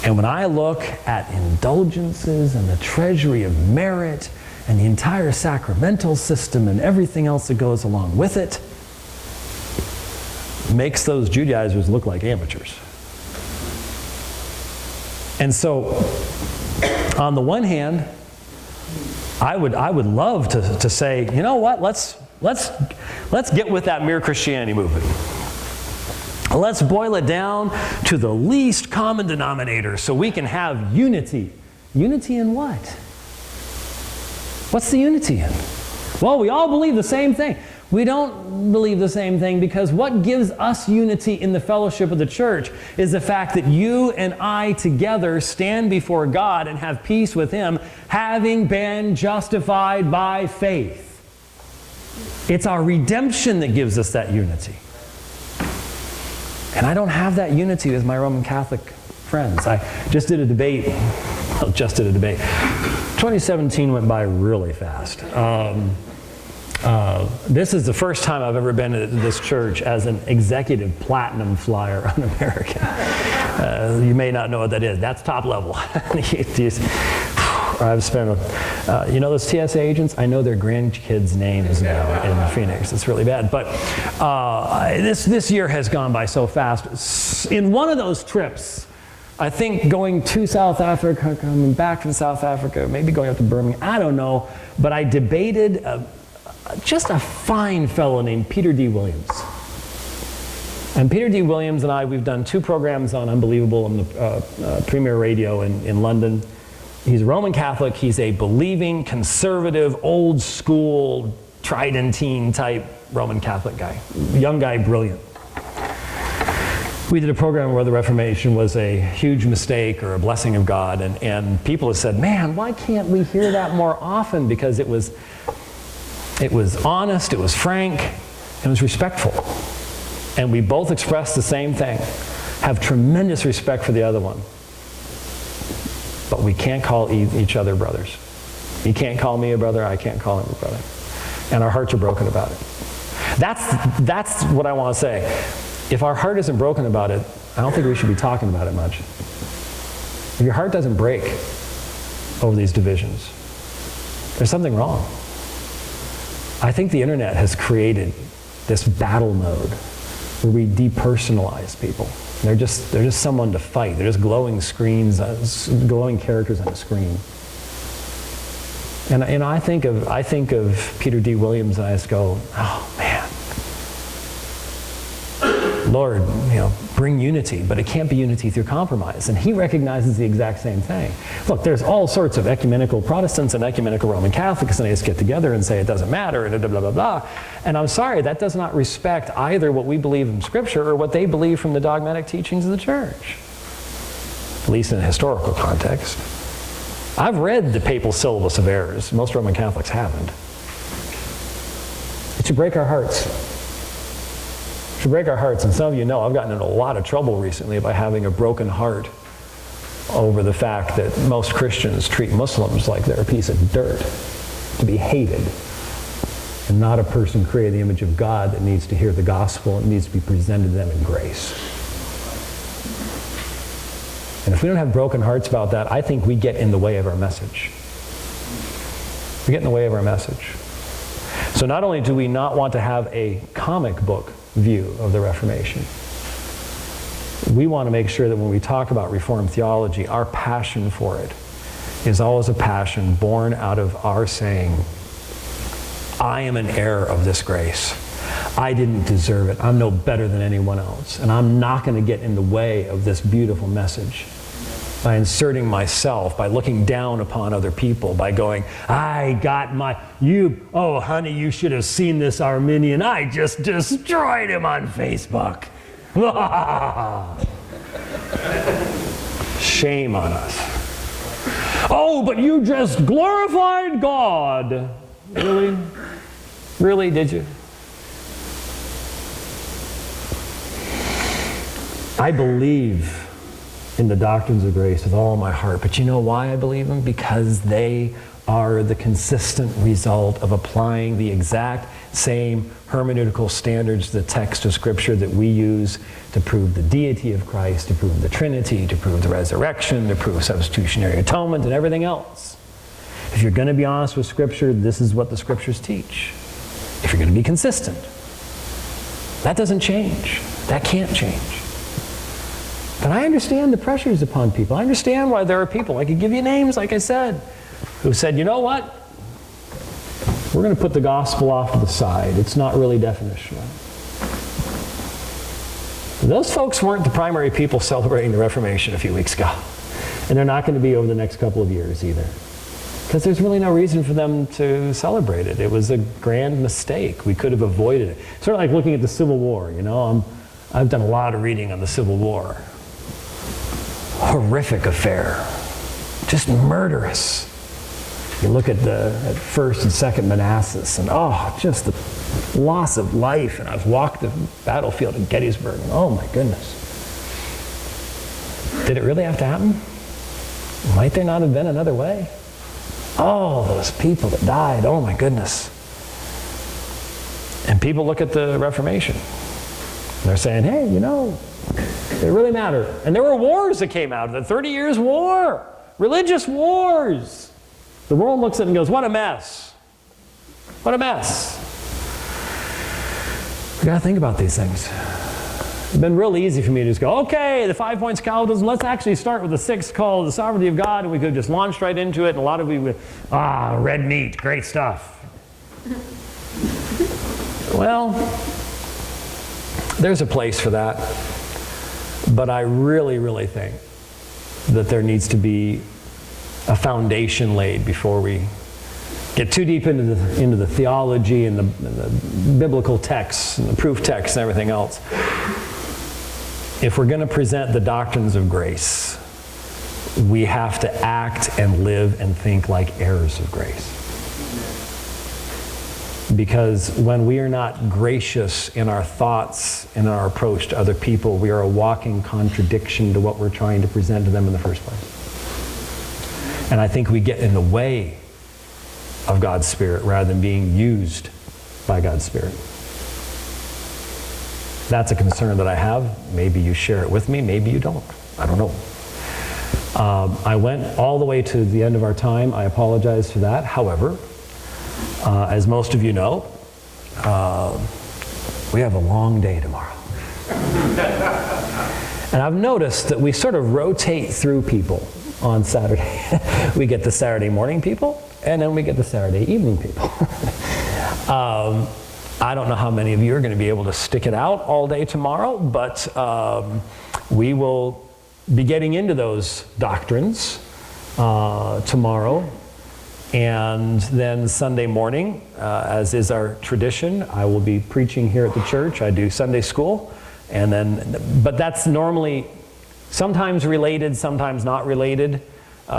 And when I look at indulgences and the treasury of merit and the entire sacramental system and everything else that goes along with it, makes those Judaizers look like amateurs. And so, on the one hand, I would love to say, you know what, let's get with that mere Christianity movement. Let's boil it down to the least common denominator so we can have unity. Unity in what? What's the unity in? Well, we all believe the same thing. We don't believe the same thing because what gives us unity in the fellowship of the church is the fact that you and I together stand before God and have peace with Him, having been justified by faith. It's our redemption that gives us that unity. And I don't have that unity with my Roman Catholic friends. I just did a debate. 2017 went by really fast. This is the first time I've ever been to this church as an executive platinum flyer on American. You may not know what that is. That's top level. I've spent, you know those TSA agents? I know their grandkids' names now in Phoenix. It's really bad. But this year has gone by so fast. In one of those trips, I think going to South Africa, coming back from South Africa, maybe going up to Birmingham, I don't know. But I debated just a fine fellow named Peter D. Williams. And Peter D. Williams and I, we've done 2 programs on Unbelievable on the Premier Radio in London. He's a Roman Catholic. He's a believing, conservative, old school, Tridentine type Roman Catholic guy. Young guy, brilliant. We did a program where the Reformation was a huge mistake or a blessing of God, and people have said, man, why can't we hear that more often? Because it was honest, it was frank, it was respectful. And we both expressed the same thing. Have tremendous respect for the other one. But we can't call each other brothers. You can't call me a brother, I can't call him a brother. And our hearts are broken about it. That's what I want to say. If our heart isn't broken about it, I don't think we should be talking about it much. If your heart doesn't break over these divisions, there's something wrong. I think the internet has created this battle mode where we depersonalize people. They're just someone to fight. They're just glowing screens, glowing characters on a screen. And I think of Peter D. Williams, and I just go, oh man, Lord, bring unity, but it can't be unity through compromise. And he recognizes the exact same thing. Look, there's all sorts of ecumenical Protestants and ecumenical Roman Catholics, and they just get together and say it doesn't matter, and blah, blah, blah, blah. And I'm sorry, that does not respect either what we believe in Scripture or what they believe from the dogmatic teachings of the church, at least in a historical context. I've read the papal syllabus of errors. Most Roman Catholics haven't. It should break our hearts. It should break our hearts. And some of you know I've gotten in a lot of trouble recently by having a broken heart over the fact that most Christians treat Muslims like they're a piece of dirt, to be hated, and not a person created in the image of God that needs to hear the gospel and needs to be presented to them in grace. And if we don't have broken hearts about that, I think we get in the way of our message. We get in the way of our message. So not only do we not want to have a comic book view of the Reformation, we want to make sure that when we talk about Reformed theology, our passion for it is always a passion born out of our saying, I am an heir of this grace. I didn't deserve it. I'm no better than anyone else. And I'm not going to get in the way of this beautiful message by inserting myself, by looking down upon other people, by going, I got my, oh honey, you should have seen this Arminian. I just destroyed him on Facebook. Shame on us. Oh, but you just glorified God. Really? Really, did you? I believe in the doctrines of grace with all my heart. But you know why I believe them? Because they are the consistent result of applying the exact same hermeneutical standards to the text of Scripture that we use to prove the deity of Christ, to prove the Trinity, to prove the resurrection, to prove substitutionary atonement, and everything else. If you're going to be honest with Scripture, this is what the Scriptures teach. If you're going to be consistent. That doesn't change. That can't change. But I understand the pressures upon people. I understand why there are people, I could give you names, like I said, who said, you know what? We're going to put the gospel off to the side. It's not really definitional. Those folks weren't the primary people celebrating the Reformation a few weeks ago. And they're not going to be over the next couple of years either. Because there's really no reason for them to celebrate it. It was a grand mistake. We could have avoided it. Sort of like looking at the Civil War, you know. I've done a lot of reading on the Civil War. Horrific affair. Just murderous. You look at First and Second Manassas, and just the loss of life. And I've walked the battlefield in Gettysburg, and oh my goodness. Did it really have to happen? Might there not have been another way? Oh, those people that died, oh my goodness. And people look at the Reformation. And they're saying, hey, you know, it really mattered. And there were wars that came out of it. 30 Years' War. Religious wars. The world looks at it and goes, what a mess. What a mess. We've got to think about these things. It's been real easy for me to just go, okay, the 5 points of Calvinism, let's actually start with the sixth called the sovereignty of God, and we could have just launched right into it, and a lot of you would, red meat, great stuff. Well, there's a place for that, but I really, really think that there needs to be a foundation laid before we get too deep into the theology and the biblical texts and the proof texts and everything else. If we're going to present the doctrines of grace, we have to act and live and think like heirs of grace. Because when we are not gracious in our thoughts and in our approach to other people, we are a walking contradiction to what we're trying to present to them in the first place. And I think we get in the way of God's Spirit rather than being used by God's Spirit. That's a concern that I have. Maybe you share it with me, maybe you don't. I don't know. I went all the way to the end of our time. I apologize for that. However, as most of you know, we have a long day tomorrow. And I've noticed that we sort of rotate through people on Saturday. We get the Saturday morning people, and then we get the Saturday evening people. I don't know how many of you are going to be able to stick it out all day tomorrow, but we will be getting into those doctrines tomorrow. And then Sunday morning, as is our tradition, I will be preaching here at the church. I do Sunday school, but that's normally sometimes related, sometimes not related.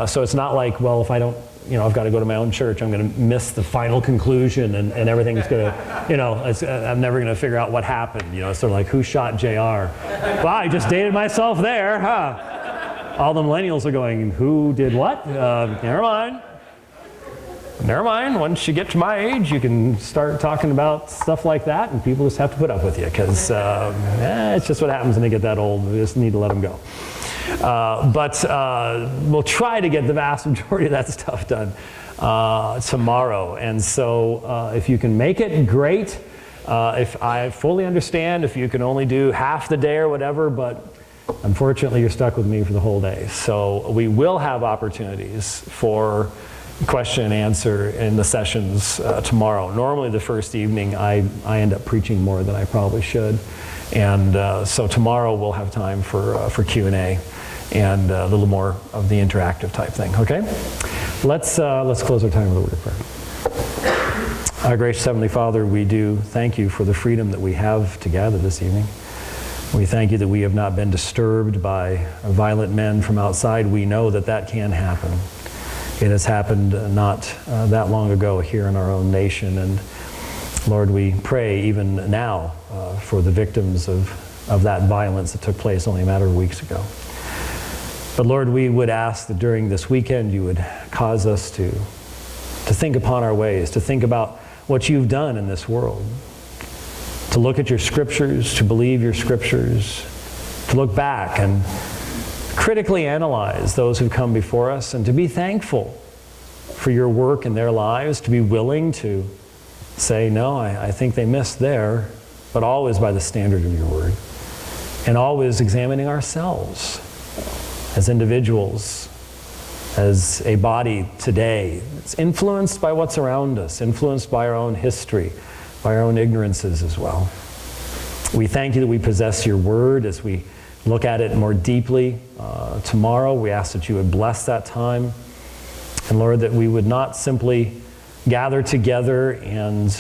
So it's not like, well, if I don't, I've got to go to my own church, I'm going to miss the final conclusion and everything's going to, I'm never going to figure out what happened. It's sort of like, who shot JR? Well, I just dated myself there, huh? All the millennials are going, who did what? Never mind. Never mind. Once you get to my age, you can start talking about stuff like that, and people just have to put up with you because it's just what happens when they get that old. We just need to let them go. But we'll try to get the vast majority of that stuff done tomorrow. And so if you can make it, great. If I fully understand, if you can only do half the day or whatever, but unfortunately you're stuck with me for the whole day. So we will have opportunities for question and answer in the sessions tomorrow. Normally the first evening I end up preaching more than I probably should. And so tomorrow we'll have time for Q&A and a little more of the interactive type thing, okay? Let's close our time with a word of prayer. Our gracious Heavenly Father, we do thank you for the freedom that we have to gather this evening. We thank you that we have not been disturbed by violent men from outside. We know that that can happen. It has happened not that long ago here in our own nation. And Lord, we pray even now for the victims of that violence that took place only a matter of weeks ago. But Lord, we would ask that during this weekend you would cause us to think upon our ways, to think about what you've done in this world, to look at your scriptures, to believe your scriptures, to look back and critically analyze those who've come before us, and to be thankful for your work in their lives, to be willing to say, no, I think they missed there, but always by the standard of your word, and always examining ourselves as individuals, as a body today. It's influenced by what's around us, influenced by our own history, by our own ignorances as well. We thank you that we possess your word as we look at it more deeply tomorrow. We ask that you would bless that time. And Lord, that we would not simply gather together and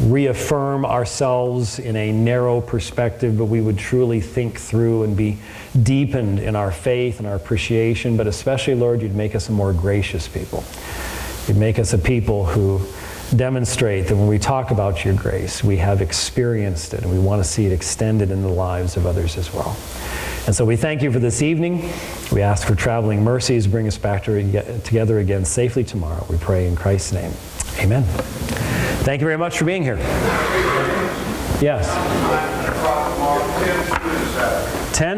reaffirm ourselves in a narrow perspective, but we would truly think through and be deepened in our faith and our appreciation. But especially, Lord, you'd make us a more gracious people. You'd make us a people who demonstrate that when we talk about your grace, we have experienced it and we want to see it extended in the lives of others as well. And so we thank you for this evening. We ask for traveling mercies. Bring us back together again safely tomorrow. We pray in Christ's name. Amen. Thank you very much for being here. Yes. 10